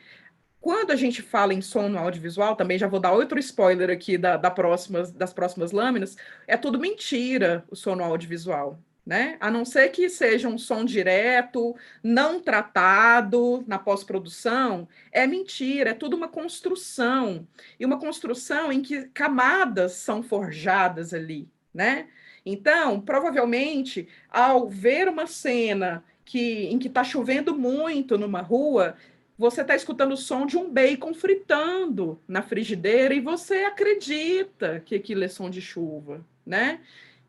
quando a gente fala em som no audiovisual, também já vou dar outro spoiler aqui das próximas lâminas, é tudo mentira o som no audiovisual, né? A não ser que seja um som direto, não tratado na pós-produção, é mentira, é tudo uma construção. E uma construção em que camadas são forjadas ali, né? Então, provavelmente, ao ver uma cena em que está chovendo muito numa rua, você está escutando o som de um bacon fritando na frigideira e você acredita que aquilo é som de chuva, né?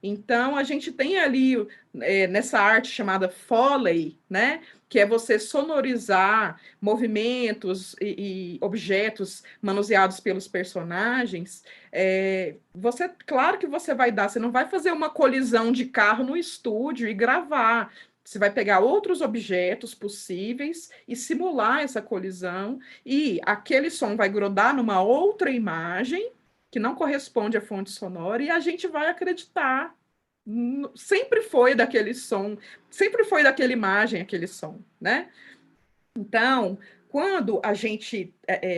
Então, a gente tem ali, nessa arte chamada Foley, né? Que é você sonorizar movimentos e objetos manuseados pelos personagens. Claro que você vai dar, você não vai fazer uma colisão de carro no estúdio e gravar. Você vai pegar outros objetos possíveis e simular essa colisão, e aquele som vai grudar numa outra imagem que não corresponde à fonte sonora, e a gente vai acreditar. Sempre foi daquele som, sempre foi daquela imagem, aquele som, né? Então, quando a gente.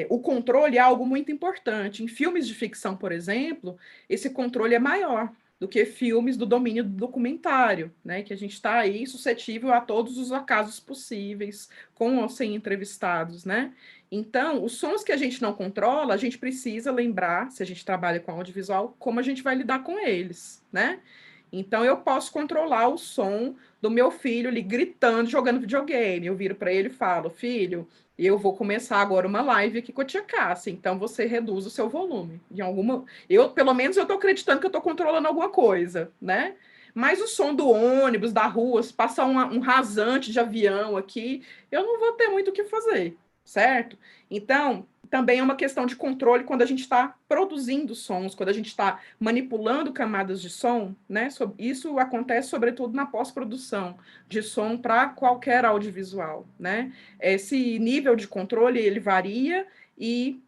O controle é algo muito importante. Em filmes de ficção, por exemplo, esse controle é maior do que filmes do domínio do documentário, né? Que a gente está aí suscetível a todos os acasos possíveis, com ou sem entrevistados, né? Então, os sons que a gente não controla, a gente precisa lembrar, se a gente trabalha com audiovisual, como a gente vai lidar com eles, né? Então, eu posso controlar o som do meu filho ali gritando, jogando videogame. Eu viro para ele e falo: filho, eu vou começar agora uma live aqui com a tia Cássia, então você reduz o seu volume. Pelo menos eu estou acreditando que eu estou controlando alguma coisa, né? Mas o som do ônibus, da rua, se passar um rasante de avião aqui, eu não vou ter muito o que fazer, certo? Então, também é uma questão de controle quando a gente está produzindo sons, quando a gente está manipulando camadas de som, né? Isso acontece sobretudo na pós-produção de som para qualquer audiovisual, né? Esse nível de controle, ele varia e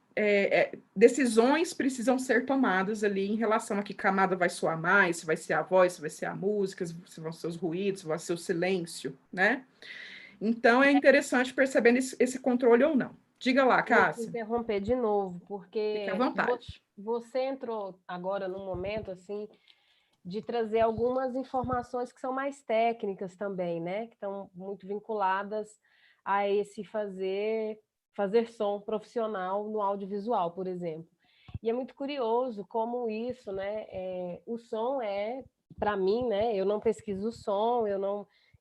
decisões precisam ser tomadas ali em relação a que camada vai soar mais, se vai ser a voz, se vai ser a música, se vão ser os ruídos, se vai ser o silêncio, né? Então, é interessante perceber esse controle ou não. Diga lá, Vou te Cássia. interromper de novo, Fique à porque vontade. você entrou agora num momento assim de trazer algumas informações que são mais técnicas também, né? Que estão muito vinculadas a esse fazer som profissional no audiovisual, por exemplo. E é muito curioso como isso, né? O som para mim, né? Eu não pesquiso o som,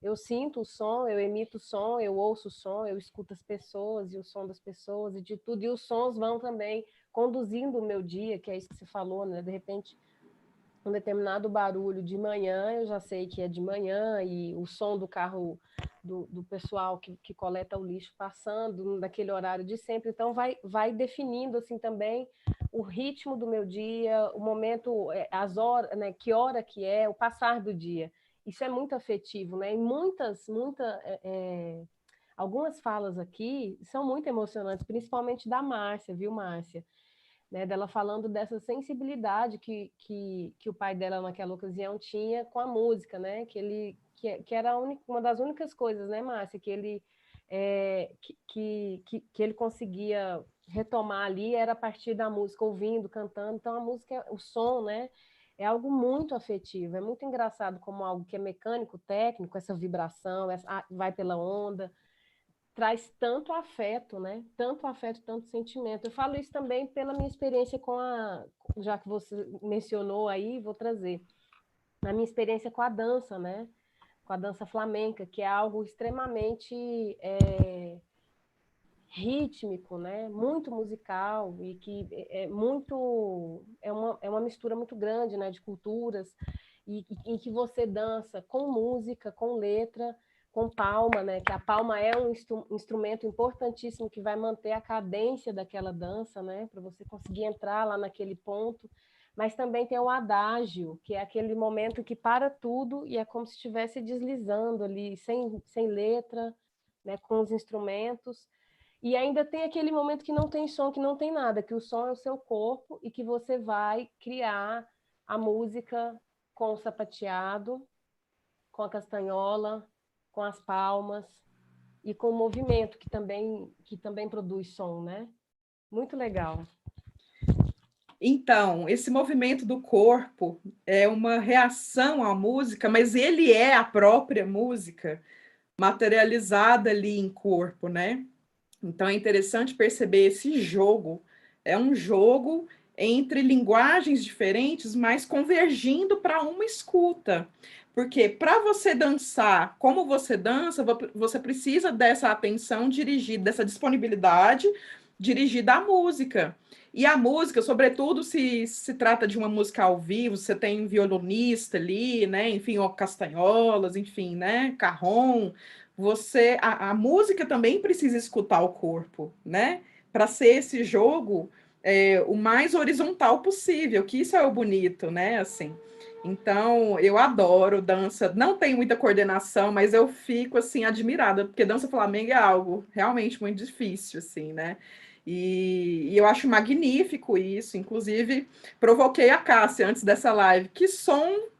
eu sinto o som, eu emito o som, eu ouço o som, eu escuto as pessoas e o som das pessoas e de tudo. E os sons vão também conduzindo o meu dia, que é isso que você falou, né? De repente, um determinado barulho de manhã, eu já sei que é de manhã, e o som do carro do pessoal que coleta o lixo passando naquele horário de sempre. Então, vai definindo assim também o ritmo do meu dia, o momento, as horas, né, que hora que é, o passar do dia. Isso é muito afetivo, né? E algumas falas aqui são muito emocionantes, principalmente da Márcia, viu, Márcia? Né, dela falando dessa sensibilidade que o pai dela naquela ocasião tinha com a música, né? Que era uma das únicas coisas, né, Márcia, que ele conseguia retomar ali era a partir da música, ouvindo, cantando. Então a música, o som, né? É algo muito afetivo, é muito engraçado como algo que é mecânico, técnico, essa vibração, vai pela onda, traz tanto afeto, né? Tanto afeto, tanto sentimento. Eu falo isso também pela minha experiência já que você mencionou aí, vou trazer. Na minha experiência com a dança, né? Com a dança flamenca, que é algo extremamente rítmico, né? Muito musical e que é uma mistura muito grande, né? De culturas e em que você dança com música, com letra, com palma, né? Que a palma é um instrumento importantíssimo que vai manter a cadência daquela dança, né? Para você conseguir entrar lá naquele ponto. Mas também tem o adágio, que é aquele momento que para tudo e é como se estivesse deslizando ali, sem letra, né? Com os instrumentos. E ainda tem aquele momento que não tem som, que não tem nada, que o som é o seu corpo e que você vai criar a música com o sapateado, com a castanhola, com as palmas e com o movimento que também produz som, né? Muito legal. Então, esse movimento do corpo é uma reação à música, mas ele é a própria música materializada ali em corpo, né? Então é interessante perceber esse jogo. É um jogo entre linguagens diferentes, mas convergindo para uma escuta. Porque para você dançar como você dança, você precisa dessa atenção dirigida, dessa disponibilidade dirigida à música. E a música, sobretudo se trata de uma música ao vivo, você tem um violonista ali, né? Enfim, ó, castanholas, enfim, né? Carrom. A música também precisa escutar o corpo, né? Para ser esse jogo o mais horizontal possível, que isso é o bonito, né? Assim. Então, eu adoro dança. Não tenho muita coordenação, mas eu fico assim admirada, porque dança flamenga é algo realmente muito difícil, assim, né? E eu acho magnífico isso. Inclusive, provoquei a Cássia antes dessa live. Que som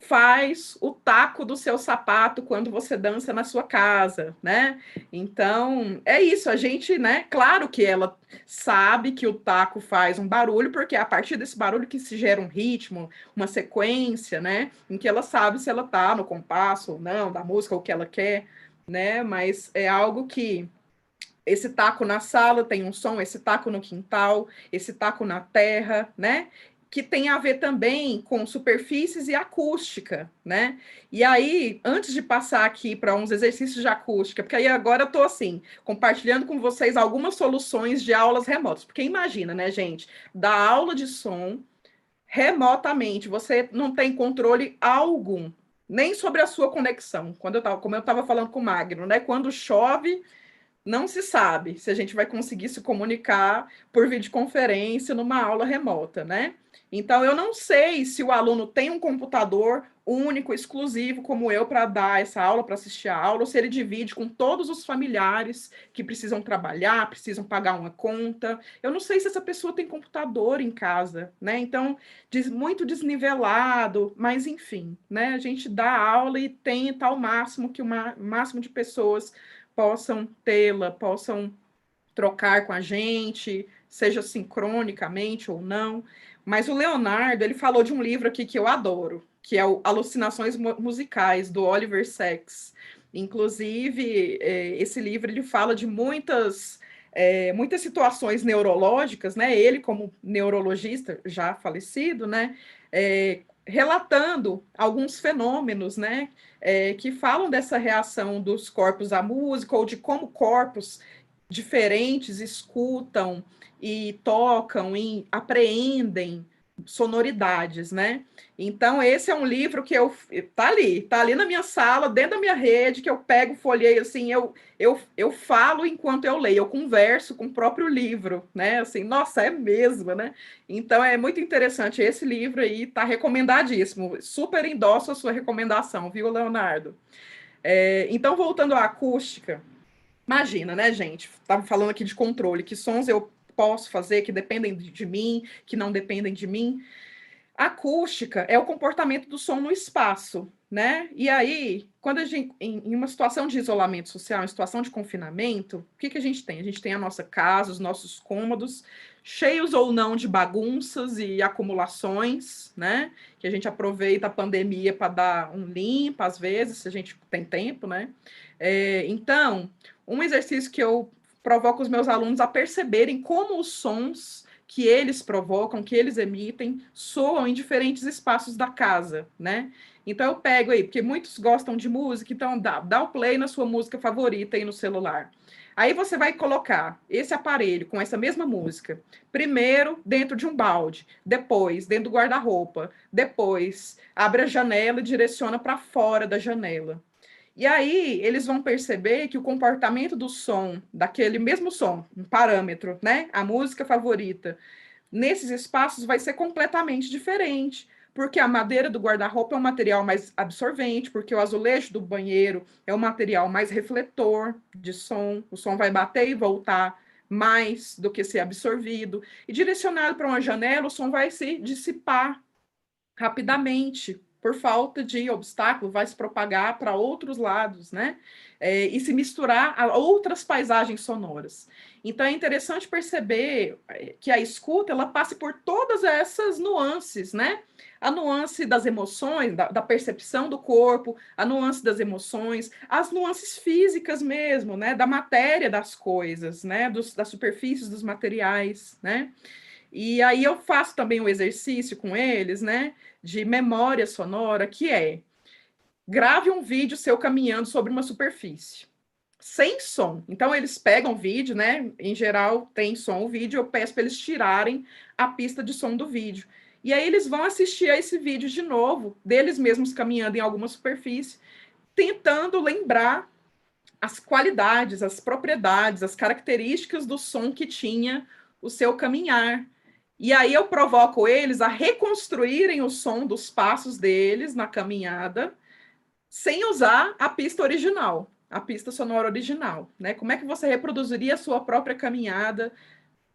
faz o taco do seu sapato quando você dança na sua casa, né? Então, é isso, a gente, né? Claro que ela sabe que o taco faz um barulho, porque é a partir desse barulho que se gera um ritmo, uma sequência, né? Em que ela sabe se ela tá no compasso ou não, da música, o que ela quer, né? Mas é algo que esse taco na sala tem um som, esse taco no quintal, esse taco na terra, né? Que tem a ver também com superfícies e acústica, né? E aí, antes de passar aqui para uns exercícios de acústica, porque aí agora eu estou assim, compartilhando com vocês algumas soluções de aulas remotas, porque imagina, né, gente, dar aula de som remotamente, você não tem controle algum, nem sobre a sua conexão. Como eu estava falando com o Magno, né? Quando chove, não se sabe se a gente vai conseguir se comunicar por videoconferência numa aula remota, né? Então, eu não sei se o aluno tem um computador único, exclusivo, como eu, para dar essa aula, para assistir a aula, ou se ele divide com todos os familiares que precisam trabalhar, precisam pagar uma conta. Eu não sei se essa pessoa tem computador em casa, né? Então, muito desnivelado, mas enfim, né? A gente dá aula e tenta ao máximo que o máximo de pessoas possam tê-la, possam trocar com a gente, seja sincronicamente ou não. Mas o Leonardo, ele falou de um livro aqui que eu adoro, que é o Alucinações Musicais, do Oliver Sacks. Inclusive, esse livro ele fala de muitas situações neurológicas, né? Ele, como neurologista já falecido, né? Relatando alguns fenômenos, né? Que falam dessa reação dos corpos à música, ou de como corpos diferentes escutam e tocam e apreendem sonoridades, né? Então, esse é um livro que tá ali na minha sala, dentro da minha rede, que eu pego, folheio, assim, eu falo enquanto eu leio, eu converso com o próprio livro, né? Assim, nossa, é mesmo, né? Então, é muito interessante. Esse livro aí tá recomendadíssimo. Super endosso a sua recomendação, viu, Leonardo? Então, voltando à acústica, imagina, né, gente? Estava falando aqui de controle, que sons eu posso fazer que dependem de mim, que não dependem de mim. A acústica é o comportamento do som no espaço, né? E aí, quando a gente, em uma situação de isolamento social, em situação de confinamento, o que a gente tem? A gente tem a nossa casa, os nossos cômodos, cheios ou não de bagunças e acumulações, né? Que a gente aproveita a pandemia para dar um limpo, às vezes, se a gente tem tempo, né? Então, um exercício que eu provoco os meus alunos a perceberem como os sons que eles provocam, que eles emitem, soam em diferentes espaços da casa, né? Então eu pego aí, porque muitos gostam de música, então dá o play na sua música favorita aí no celular. Aí você vai colocar esse aparelho com essa mesma música, primeiro dentro de um balde, depois dentro do guarda-roupa, depois abre a janela e direciona para fora da janela. E aí eles vão perceber que o comportamento do som, daquele mesmo som, um parâmetro, né? A música favorita, nesses espaços vai ser completamente diferente. Porque a madeira do guarda-roupa é um material mais absorvente, porque o azulejo do banheiro é um material mais refletor de som, o som vai bater e voltar mais do que ser absorvido. E direcionado para uma janela, o som vai se dissipar rapidamente, por falta de obstáculo, vai se propagar para outros lados, né? E se misturar a outras paisagens sonoras. Então é interessante perceber que a escuta ela passa por todas essas nuances, né? A nuance das emoções, da percepção do corpo, a nuance das emoções, as nuances físicas mesmo, né? Da matéria das coisas, né? Das superfícies, dos materiais, né? E aí eu faço também um exercício com eles, né, de memória sonora, que é: grave um vídeo seu caminhando sobre uma superfície, sem som. Então, eles pegam o vídeo, né? Em geral, tem som o vídeo, eu peço para eles tirarem a pista de som do vídeo. E aí eles vão assistir a esse vídeo de novo, deles mesmos caminhando em alguma superfície, tentando lembrar as qualidades, as propriedades, as características do som que tinha o seu caminhar. E aí eu provoco eles a reconstruírem o som dos passos deles na caminhada, sem usar a pista original, a pista sonora original, né? Como é que você reproduziria a sua própria caminhada,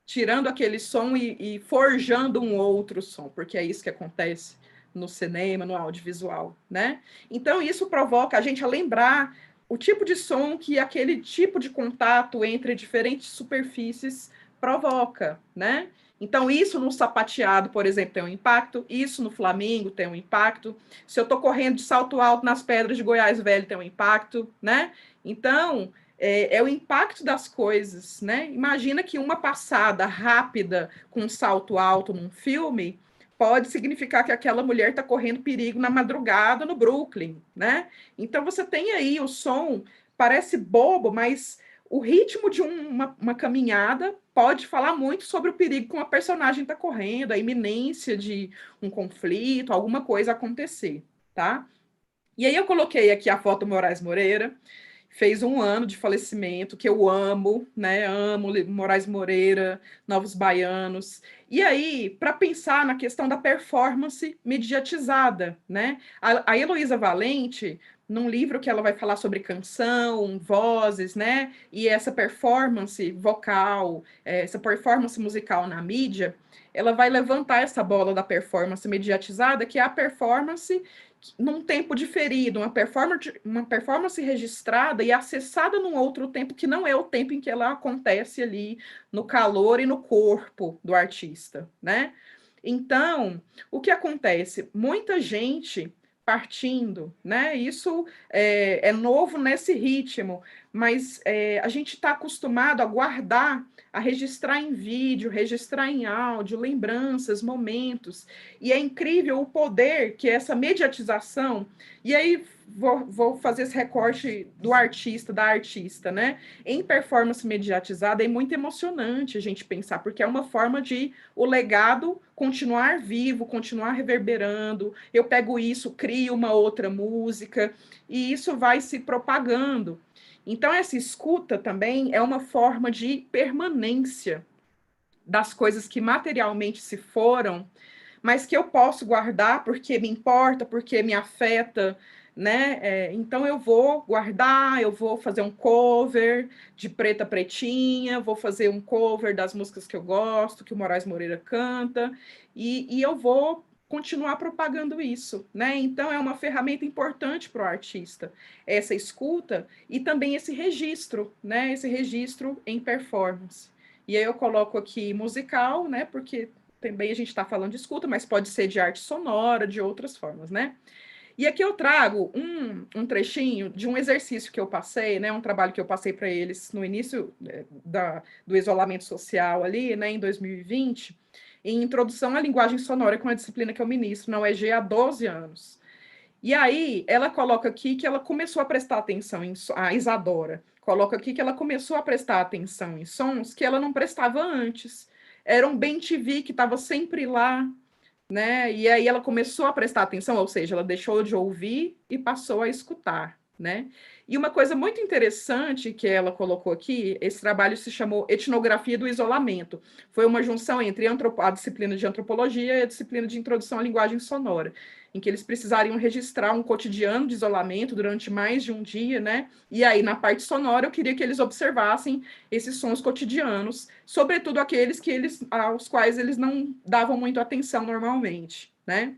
tirando aquele som e forjando um outro som? Porque é isso que acontece no cinema, no audiovisual, né? Então, isso provoca a gente a lembrar o tipo de som que aquele tipo de contato entre diferentes superfícies provoca, né? Então, isso no sapateado, por exemplo, tem um impacto, isso no Flamengo tem um impacto, se eu estou correndo de salto alto nas pedras de Goiás Velho, tem um impacto, né? Então, é o impacto das coisas, né? Imagina que uma passada rápida com um salto alto num filme pode significar que aquela mulher está correndo perigo na madrugada no Brooklyn, né? Então você tem aí o som, parece bobo, mas o ritmo de uma caminhada pode falar muito sobre o perigo que uma personagem está correndo, a iminência de um conflito, alguma coisa acontecer, tá? E aí eu coloquei aqui a foto do Moraes Moreira, fez 1 ano de falecimento, que eu amo, né? Amo Moraes Moreira, Novos Baianos. E aí, para pensar na questão da performance mediatizada, né? A Heloísa Valente, num livro que ela vai falar sobre canção, vozes, né? E essa performance vocal, essa performance musical na mídia, ela vai levantar essa bola da performance mediatizada, que é a performance num tempo diferido, uma performance registrada e acessada num outro tempo que não é o tempo em que ela acontece ali no calor e no corpo do artista, né? Então, o que acontece? Muita gente partindo, né? Isso é novo nesse ritmo, mas a gente está acostumado a guardar, a registrar em vídeo, registrar em áudio, lembranças, momentos, e é incrível o poder que essa mediatização, e aí vou fazer esse recorte do artista, da artista, né? Em performance mediatizada é muito emocionante a gente pensar, porque é uma forma de o legado continuar vivo, continuar reverberando. Eu pego isso, crio uma outra música, e isso vai se propagando. Então, essa escuta também é uma forma de permanência das coisas que materialmente se foram, mas que eu posso guardar porque me importa, porque me afeta, né? Então eu vou guardar, eu vou fazer um cover de Preta Pretinha, vou fazer um cover das músicas que eu gosto, que o Moraes Moreira canta, e eu vou continuar propagando isso, né? Então é uma ferramenta importante para o artista, essa escuta e também esse registro, né? Esse registro em performance. E aí eu coloco aqui musical, né? Porque também a gente está falando de escuta, mas pode ser de arte sonora, de outras formas, né? E aqui eu trago um trechinho de um exercício que eu passei, né? Um trabalho que eu passei para eles no início do isolamento social ali, né? Em 2020, em Introdução à Linguagem Sonora, com a disciplina que eu ministro na UEG há 12 anos. E aí, ela coloca aqui que ela começou a prestar atenção a Isadora coloca aqui que ela começou a prestar atenção em sons que ela não prestava antes. Era um bem-TV que estava sempre lá, né? E aí ela começou a prestar atenção, ou seja, ela deixou de ouvir e passou a escutar, né? E uma coisa muito interessante que ela colocou aqui, esse trabalho se chamou Etnografia do Isolamento. Foi uma junção entre a disciplina de antropologia e a disciplina de introdução à linguagem sonora, em que eles precisariam registrar um cotidiano de isolamento durante mais de um dia, né? E aí, na parte sonora, eu queria que eles observassem esses sons cotidianos, sobretudo aqueles aos quais eles não davam muito atenção normalmente, né?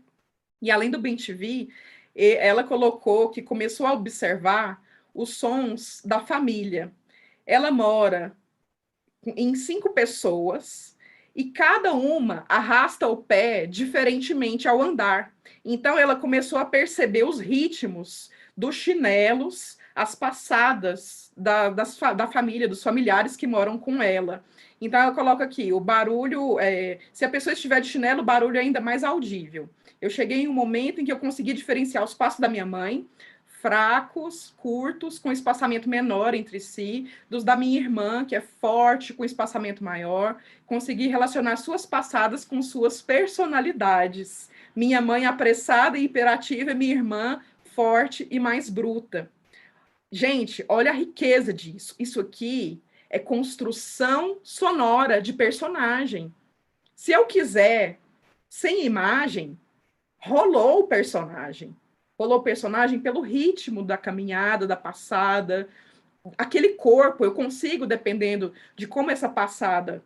E além do BenTV, ela colocou que começou a observar os sons da família. Ela mora em 5 pessoas e cada uma arrasta o pé diferentemente ao andar. Então, ela começou a perceber os ritmos dos chinelos as passadas da família, dos familiares que moram com ela. Então, eu coloco aqui, o barulho, se a pessoa estiver de chinelo, o barulho é ainda mais audível. Eu cheguei em um momento em que eu consegui diferenciar os passos da minha mãe, fracos, curtos, com espaçamento menor entre si, dos da minha irmã, que é forte, com espaçamento maior. Consegui relacionar suas passadas com suas personalidades. Minha mãe apressada e hiperativa, minha irmã forte e mais bruta. Gente, olha a riqueza disso. Isso aqui é construção sonora de personagem. Se eu quiser, sem imagem, rolou o personagem. Rolou o personagem pelo ritmo da caminhada, da passada. Aquele corpo, eu consigo, dependendo de como essa passada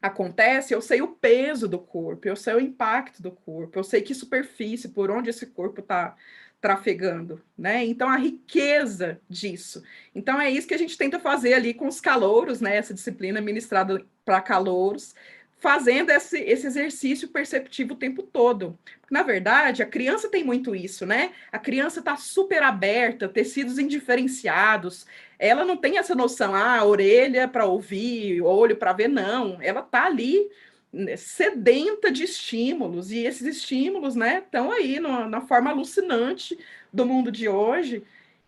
acontece, eu sei o peso do corpo, eu sei o impacto do corpo, eu sei que superfície, por onde esse corpo está trafegando, né? Então, a riqueza disso. Então, é isso que a gente tenta fazer ali com os calouros, né? Essa disciplina ministrada para calouros, fazendo esse exercício perceptivo o tempo todo. Na verdade, a criança tem muito isso, né? A criança está super aberta, tecidos indiferenciados, ela não tem essa noção, orelha para ouvir, olho para ver, não. Ela está ali, né, sedenta de estímulos, e esses estímulos, né, estão aí na forma alucinante do mundo de hoje.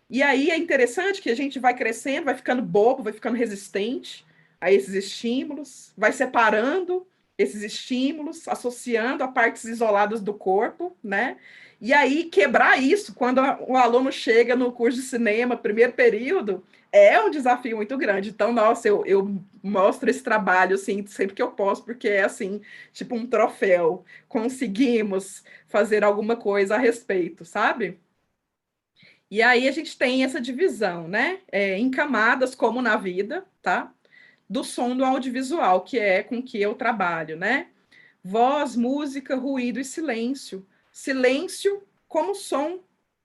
E aí é interessante que a gente vai crescendo, vai ficando bobo, vai ficando resistente a esses estímulos, vai separando esses estímulos, associando a partes isoladas do corpo, né? E aí quebrar isso quando o aluno chega no curso de cinema, primeiro período, é um desafio muito grande. Então, nossa, eu mostro esse trabalho assim sempre que eu posso, porque é assim, tipo um troféu. Conseguimos fazer alguma coisa a respeito, sabe? E aí a gente tem essa divisão, né? Em camadas, como na vida, tá? Do som do audiovisual, que é com que eu trabalho, né? Voz, música, ruído e silêncio. Silêncio como som,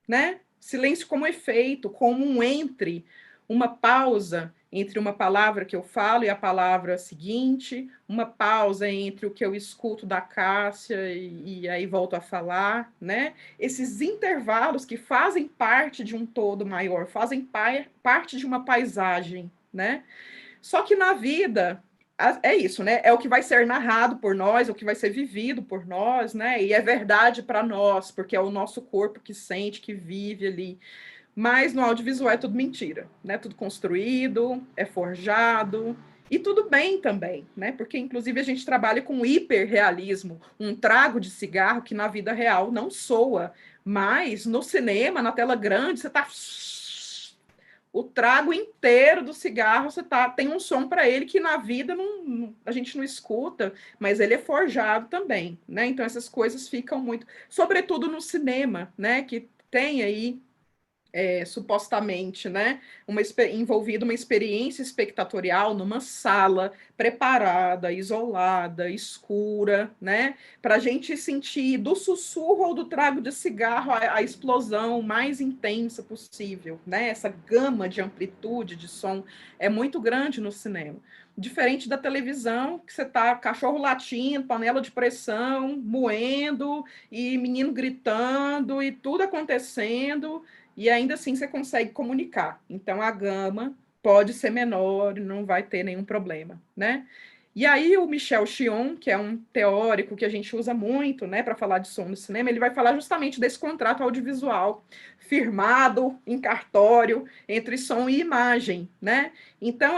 né? Silêncio como efeito, como um entre, uma pausa entre uma palavra que eu falo e a palavra seguinte, uma pausa entre o que eu escuto da Cássia e aí volto a falar, né? Esses intervalos que fazem parte de um todo maior, fazem parte de uma paisagem, né? Só que na vida é isso, né? É o que vai ser narrado por nós, é o que vai ser vivido por nós, né? E é verdade para nós, porque é o nosso corpo que sente, que vive ali. Mas no audiovisual é tudo mentira, né? Tudo construído, é forjado. E tudo bem também, né? Porque, inclusive, a gente trabalha com hiperrealismo, um trago de cigarro que na vida real não soa. Mas no cinema, na tela grande, você está o trago inteiro do cigarro, tem um som para ele que na vida a gente não escuta, mas ele é forjado também, né? Então essas coisas ficam muito, sobretudo no cinema, né? Que tem aí supostamente, né, envolvido uma experiência espectatorial numa sala preparada, isolada, escura, né, para a gente sentir do sussurro ou do trago de cigarro a explosão mais intensa possível, né, essa gama de amplitude de som é muito grande no cinema. Diferente da televisão, que você tá cachorro latindo, panela de pressão, moendo, e menino gritando, e tudo acontecendo, e ainda assim você consegue comunicar. Então, a gama pode ser menor, não vai ter nenhum problema, né? E aí o Michel Chion, que é um teórico que a gente usa muito, né, para falar de som no cinema, ele vai falar justamente desse contrato audiovisual firmado em cartório entre som e imagem, né? Então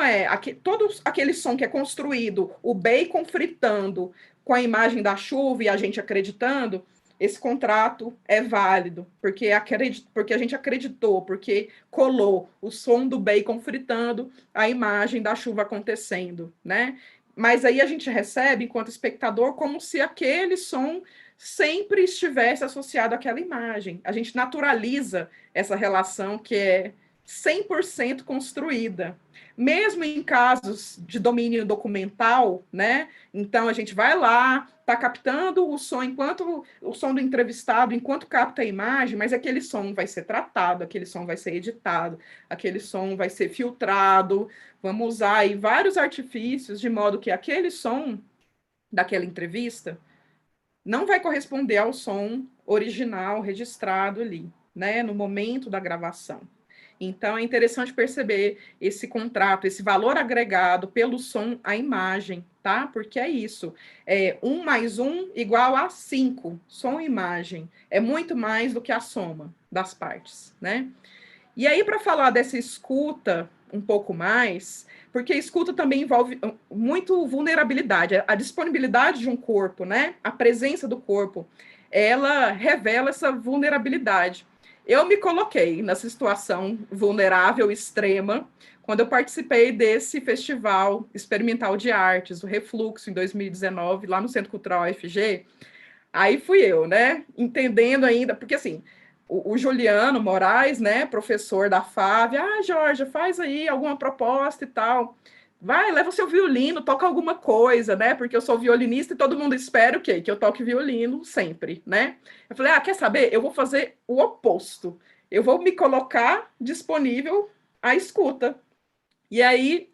todo aquele som que é construído, o bacon fritando com a imagem da chuva e a gente acreditando, esse contrato é válido, porque a gente acreditou, porque colou o som do bacon fritando, a imagem da chuva acontecendo, né? Mas aí a gente recebe, enquanto espectador, como se aquele som sempre estivesse associado àquela imagem. A gente naturaliza essa relação que é 100% construída. Mesmo em casos de domínio documental, né? Então a gente vai lá, está captando o som enquanto o som do entrevistado, enquanto capta a imagem, mas aquele som vai ser tratado, aquele som vai ser editado, aquele som vai ser filtrado. Vamos usar aí vários artifícios de modo que aquele som daquela entrevista não vai corresponder ao som original registrado ali, né, no momento da gravação. Então, é interessante perceber esse contrato, esse valor agregado pelo som à imagem, tá? Porque é isso. 1 mais 1 igual a 5, som e imagem. É muito mais do que a soma das partes, né? E aí, para falar dessa escuta um pouco mais, porque escuta também envolve muito vulnerabilidade, a disponibilidade de um corpo, né? A presença do corpo, ela revela essa vulnerabilidade. Eu me coloquei nessa situação vulnerável extrema quando eu participei desse festival experimental de artes, o Refluxo, em 2019, lá no Centro Cultural UFG. Aí fui eu, né? Entendendo ainda, porque assim, o Juliano Moraes, né, professor da FAV, Georgia, faz aí alguma proposta e tal. Vai, leva o seu violino, toca alguma coisa, né? Porque eu sou violinista e todo mundo espera o quê? Que eu toque violino sempre, né? Eu falei, quer saber? Eu vou fazer o oposto. Eu vou me colocar disponível à escuta. E aí,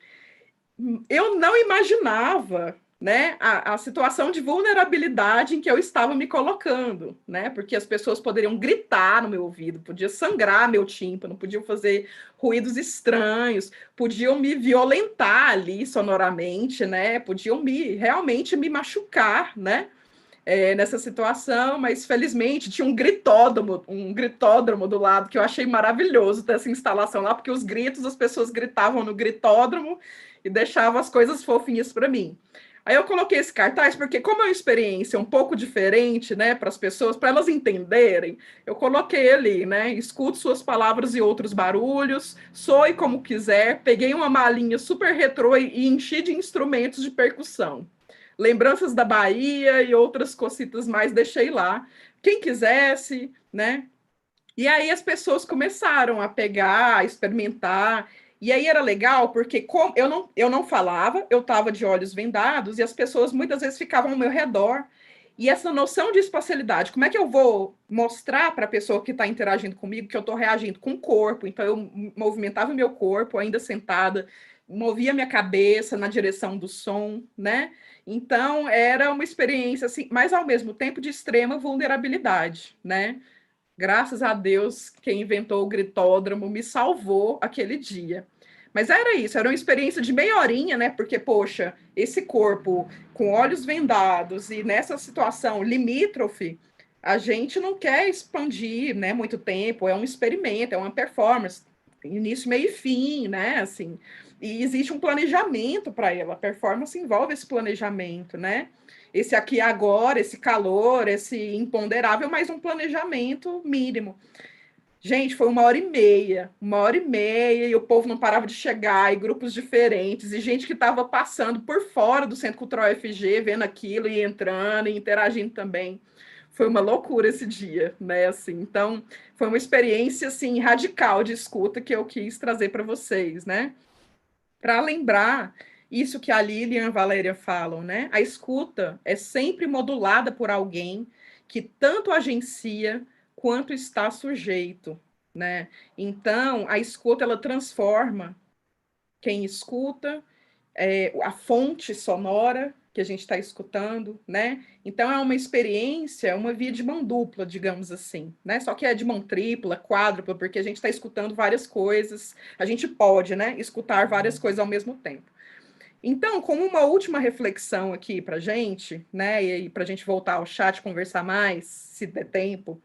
eu não imaginava, né, a situação de vulnerabilidade em que eu estava me colocando, né, porque as pessoas poderiam gritar no meu ouvido, podia sangrar meu tímpano, podiam fazer ruídos estranhos, podiam me violentar ali sonoramente, né, podiam realmente me machucar, né, nessa situação, mas felizmente tinha um gritódromo do lado, que eu achei maravilhoso ter essa instalação lá, porque os gritos, as pessoas gritavam no gritódromo e deixavam as coisas fofinhas para mim. Aí eu coloquei esse cartaz, porque como é uma experiência um pouco diferente, né, para as pessoas, para elas entenderem, eu coloquei ali, né, escute suas palavras e outros barulhos, soe como quiser, peguei uma malinha super retrô e enchi de instrumentos de percussão. Lembranças da Bahia e outras cositas mais deixei lá. Quem quisesse, né? E aí as pessoas começaram a pegar, a experimentar. E aí era legal, porque como eu não falava, eu estava de olhos vendados, e as pessoas muitas vezes ficavam ao meu redor. E essa noção de espacialidade, como é que eu vou mostrar para a pessoa que está interagindo comigo que eu estou reagindo com o corpo? Então, eu movimentava o meu corpo, ainda sentada, movia minha cabeça na direção do som, né? Então, era uma experiência, assim, mas ao mesmo tempo de extrema vulnerabilidade, né? Graças a Deus, quem inventou o gritódromo me salvou aquele dia. Mas era isso, era uma experiência de meia horinha, né? Porque, poxa, esse corpo com olhos vendados e nessa situação limítrofe, a gente não quer expandir, né, muito tempo, é um experimento, é uma performance, início, meio e fim, né? Assim, e existe um planejamento para ela. A performance envolve esse planejamento, né? Esse aqui agora, esse calor, esse imponderável, mas um planejamento mínimo. Gente, foi uma hora e meia, e o povo não parava de chegar, e grupos diferentes, e gente que estava passando por fora do Centro Cultural FG, vendo aquilo, e entrando, e interagindo também. Foi uma loucura esse dia, né? Assim, então, foi uma experiência assim, radical de escuta que eu quis trazer para vocês, né? Para lembrar isso que a Lilian e a Valéria falam, né? A escuta é sempre modulada por alguém que tanto agencia quanto está sujeito, né? Então, a escuta ela transforma quem escuta, a fonte sonora que a gente está escutando, né? Então é uma experiência, uma via de mão dupla, digamos assim, né? Só que é de mão tripla, quádrupla, porque a gente está escutando várias coisas, a gente pode, né, escutar várias coisas ao mesmo tempo. Então, como uma última reflexão aqui para gente, né, e para a gente voltar ao chat, conversar mais, se der tempo,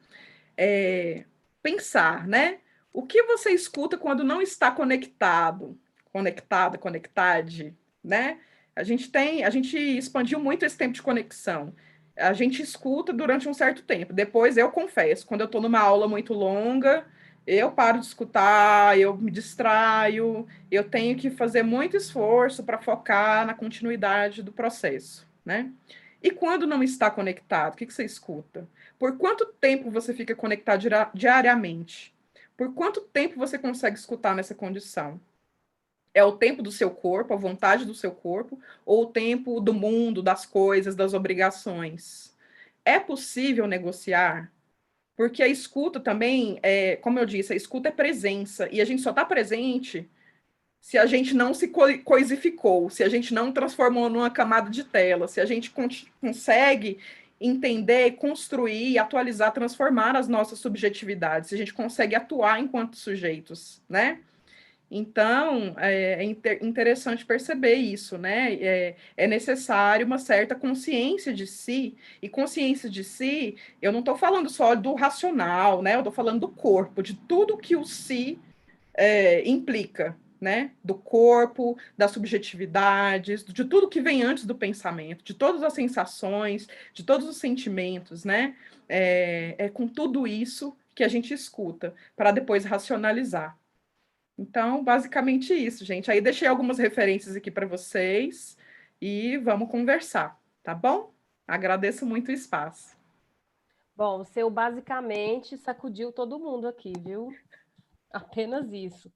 pensar, né? O que você escuta quando não está conectado, conectada, conectade, né? A gente expandiu muito esse tempo de conexão. A gente escuta durante um certo tempo. Depois, eu confesso, quando eu estou numa aula muito longa, eu paro de escutar, eu me distraio, eu tenho que fazer muito esforço para focar na continuidade do processo, né? E quando não está conectado, o que você escuta? Por quanto tempo você fica conectado diariamente? Por quanto tempo você consegue escutar nessa condição? É o tempo do seu corpo, a vontade do seu corpo, ou o tempo do mundo, das coisas, das obrigações? É possível negociar? Porque a escuta também, como eu disse, a escuta é presença, e a gente só está presente se a gente não se coisificou, se a gente não transformou numa camada de tela, se a gente consegue entender, construir, atualizar, transformar as nossas subjetividades, se a gente consegue atuar enquanto sujeitos, né? Então, interessante perceber isso, né? É necessário uma certa consciência de si, e consciência de si, eu não estou falando só do racional, né? Eu estou falando do corpo, de tudo que o si implica, né? Do corpo, das subjetividades, de tudo que vem antes do pensamento, de todas as sensações, de todos os sentimentos, né? É com tudo isso que a gente escuta, para depois racionalizar. Então, basicamente isso, gente. Aí deixei algumas referências aqui para vocês e vamos conversar, tá bom? Agradeço muito o espaço. Bom, o seu basicamente sacudiu todo mundo aqui, viu? Apenas isso.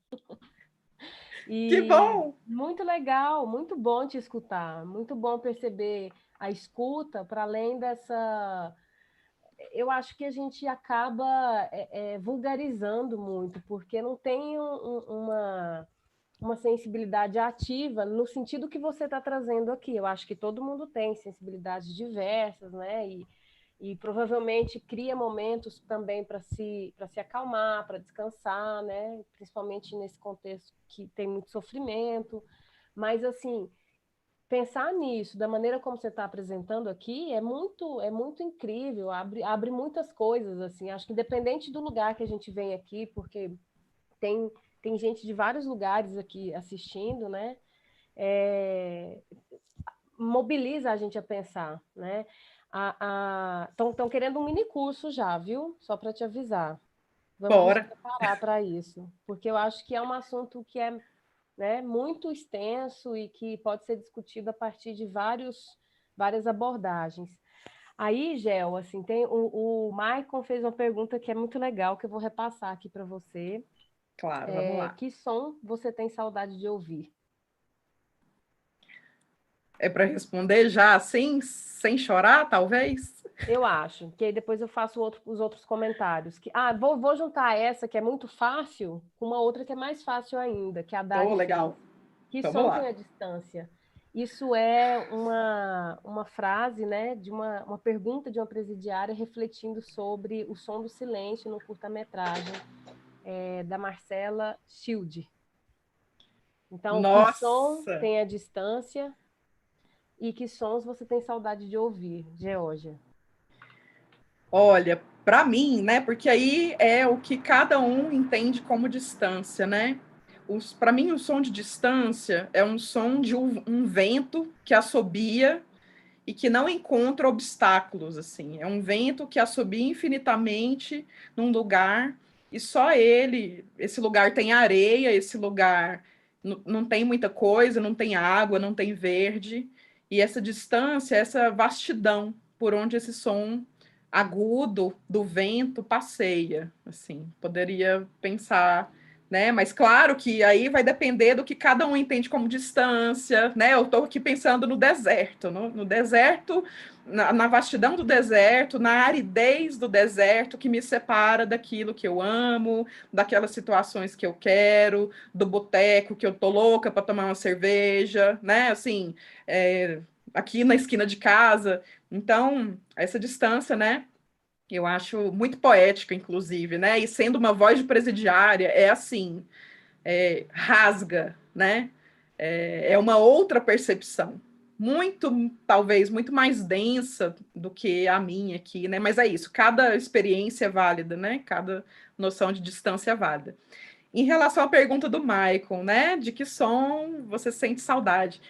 Que E bom! muito legal, muito bom te escutar, muito bom perceber a escuta para além dessa. Eu acho que a gente acaba vulgarizando muito, porque não tem uma sensibilidade ativa no sentido que você está trazendo aqui. Eu acho que todo mundo tem sensibilidades diversas, né? E provavelmente cria momentos também para se acalmar, para descansar, né? Principalmente nesse contexto que tem muito sofrimento. Mas assim, pensar nisso, da maneira como você está apresentando aqui, é muito incrível, abre muitas coisas, assim. Acho que independente do lugar que a gente vem aqui, porque tem, tem gente de vários lugares aqui assistindo, né? É, mobiliza a gente a pensar, né? Estão querendo um mini curso já, viu? Só para te avisar. Vamos nos Bora! preparar para isso, porque eu acho que é um assunto que é, né, muito extenso e que pode ser discutido a partir de várias abordagens. Aí, Gel, assim, o Maicon fez uma pergunta que é muito legal, que eu vou repassar aqui para você. Claro, vamos lá. Que som você tem saudade de ouvir? É para responder já assim, sem chorar, talvez? Eu acho, que aí depois eu faço os outros comentários. Vou juntar essa, que é muito fácil, com uma outra que é mais fácil ainda, que a Oh, Dari fez. legal. Que Vamos som tem lá. a distância? Isso é uma frase, né, de uma pergunta de uma presidiária refletindo sobre o som do silêncio no curta-metragem da Marcela Schilde. Então, que som Nossa! tem a distância e que sons você tem saudade de ouvir, Geórgia? Olha, para mim, né? Porque aí é o que cada um entende como distância, né? Para mim, o som de distância é um som de um vento que assobia e que não encontra obstáculos, assim. É um vento que assobia infinitamente num lugar e só ele, esse lugar tem areia, esse lugar não tem muita coisa, não tem água, não tem verde. E essa distância, essa vastidão por onde esse som agudo do vento passeia, assim. Poderia pensar, né? Mas claro que aí vai depender do que cada um entende como distância, né? Eu estou aqui pensando no deserto, no deserto, na vastidão do deserto, na aridez do deserto que me separa daquilo que eu amo, daquelas situações que eu quero, do boteco que eu tô louca para tomar uma cerveja, né? Assim, aqui na esquina de casa. Então, essa distância, né? Eu acho muito poética, inclusive, né? E sendo uma voz de presidiária, é assim, rasga, né? É uma outra percepção, muito, talvez, muito mais densa do que a minha aqui, né? Mas é isso, cada experiência é válida, né? Cada noção de distância é válida. Em relação à pergunta do Michael, né? De que som você sente saudade?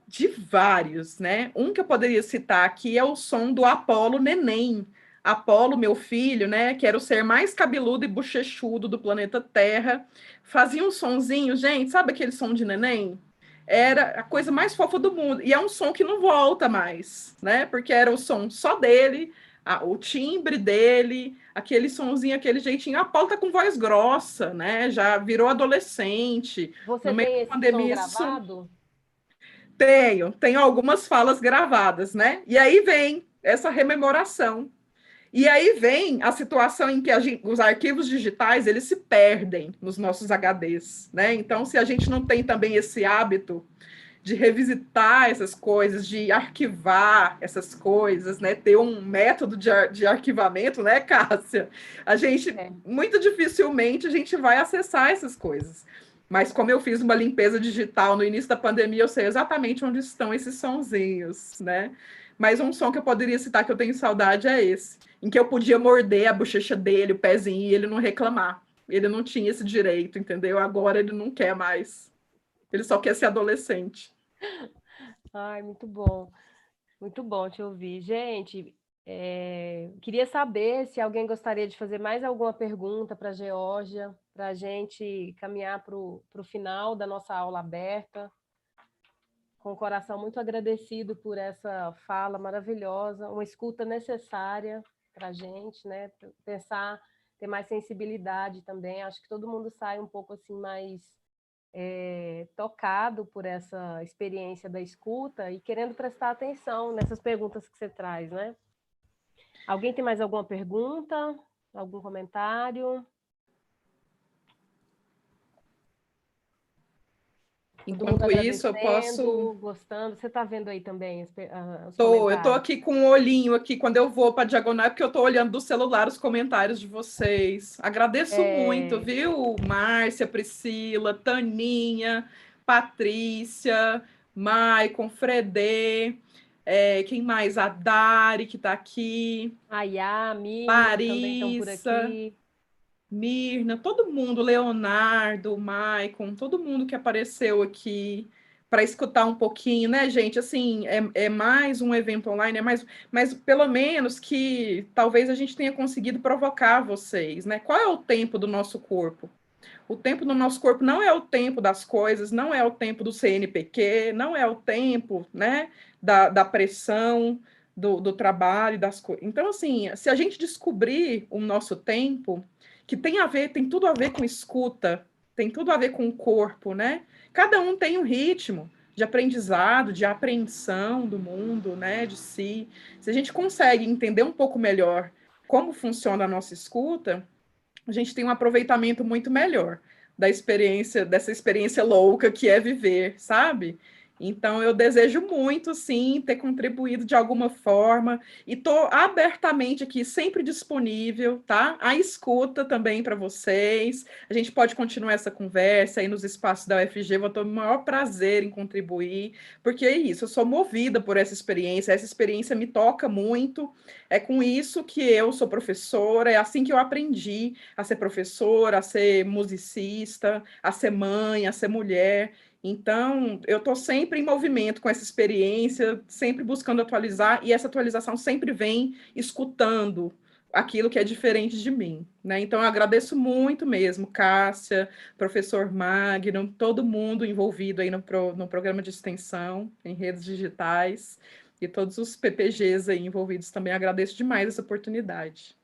De vários, né? Um que eu poderia citar aqui é o som do Apolo Neném. Apolo, meu filho, né? Que era o ser mais cabeludo e bochechudo do planeta Terra. Fazia um sonzinho, gente, sabe aquele som de neném? Era a coisa mais fofa do mundo. E é um som que não volta mais, né? Porque era o som só dele, o timbre dele, aquele sonzinho, aquele jeitinho. A Apolo tá com voz grossa, né? Já virou adolescente. No Você meio tem da esse som pandemia, isso gravado? tenho algumas falas gravadas, né? E aí vem essa rememoração. E aí vem a situação em que os arquivos digitais eles se perdem nos nossos HDs, né? Então, se a gente não tem também esse hábito de revisitar essas coisas, de arquivar essas coisas, né? Ter um método de arquivamento, né, Cássia? A gente, muito dificilmente, a gente vai acessar essas coisas. Mas como eu fiz uma limpeza digital no início da pandemia, eu sei exatamente onde estão esses sonzinhos, né? Mas um som que eu poderia citar que eu tenho saudade é esse, em que eu podia morder a bochecha dele, o pezinho, e ele não reclamar. Ele não tinha esse direito, entendeu? Agora ele não quer mais. Ele só quer ser adolescente. Ai, muito bom te ouvir. Gente, queria saber se alguém gostaria de fazer mais alguma pergunta para a Geórgia, para a gente caminhar para o final da nossa aula aberta. Com o coração muito agradecido por essa fala maravilhosa, uma escuta necessária para a gente, né? Pensar, ter mais sensibilidade também. Acho que todo mundo sai um pouco assim mais tocado por essa experiência da escuta e querendo prestar atenção nessas perguntas que você traz, né? Alguém tem mais alguma pergunta? Algum comentário? Enquanto isso, eu posso. Gostando. Você está vendo aí também os Eu estou comentários? aqui com um olhinho aqui quando eu vou para a diagonal, porque eu estou olhando do celular os comentários de vocês. Agradeço muito, viu? Márcia, Priscila, Taninha, Patrícia, Maicon, Fredê, quem mais? A Dari, que está aqui, A Yá, a Mirna também estão por Larissa, aqui. Mirna, todo mundo, Leonardo, Maicon, todo mundo que apareceu aqui para escutar um pouquinho, né, gente? Assim, é mais um evento online, mas pelo menos que talvez a gente tenha conseguido provocar vocês, né? Qual é o tempo do nosso corpo? O tempo do nosso corpo não é o tempo das coisas, não é o tempo do CNPq, não é o tempo, né, da pressão, do trabalho, das coisas. Então, assim, se a gente descobrir o nosso tempo, que tem tudo a ver com escuta, tem tudo a ver com o corpo, né? Cada um tem um ritmo de aprendizado, de apreensão do mundo, né, de si. Se a gente consegue entender um pouco melhor como funciona a nossa escuta, a gente tem um aproveitamento muito melhor dessa experiência louca que é viver, sabe? Então, eu desejo muito, sim, ter contribuído de alguma forma e estou abertamente aqui, sempre disponível, tá? A escuta também para vocês. A gente pode continuar essa conversa aí nos espaços da UFG, vou ter o maior prazer em contribuir, porque é isso, eu sou movida por essa experiência me toca muito, é com isso que eu sou professora, é assim que eu aprendi a ser professora, a ser musicista, a ser mãe, a ser mulher. Então, eu estou sempre em movimento com essa experiência, sempre buscando atualizar, e essa atualização sempre vem escutando aquilo que é diferente de mim, né? Então, eu agradeço muito mesmo, Cássia, professor Magno, todo mundo envolvido aí no programa de extensão, em redes digitais, e todos os PPGs aí envolvidos também. Agradeço demais essa oportunidade.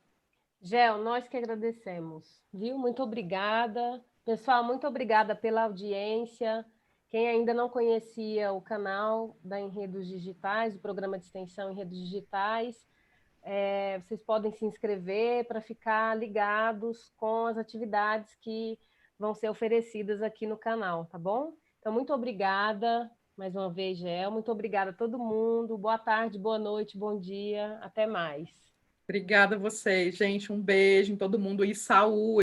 Gel, nós que agradecemos, viu? Muito obrigada. Pessoal, muito obrigada pela audiência. Quem ainda não conhecia o canal da Enredos Digitais, o programa de extensão Enredos Digitais, vocês podem se inscrever para ficar ligados com as atividades que vão ser oferecidas aqui no canal, tá bom? Então, muito obrigada mais uma vez, Gel. Muito obrigada a todo mundo. Boa tarde, boa noite, bom dia. Até mais. Obrigada a vocês, gente. Um beijo em todo mundo e saúde.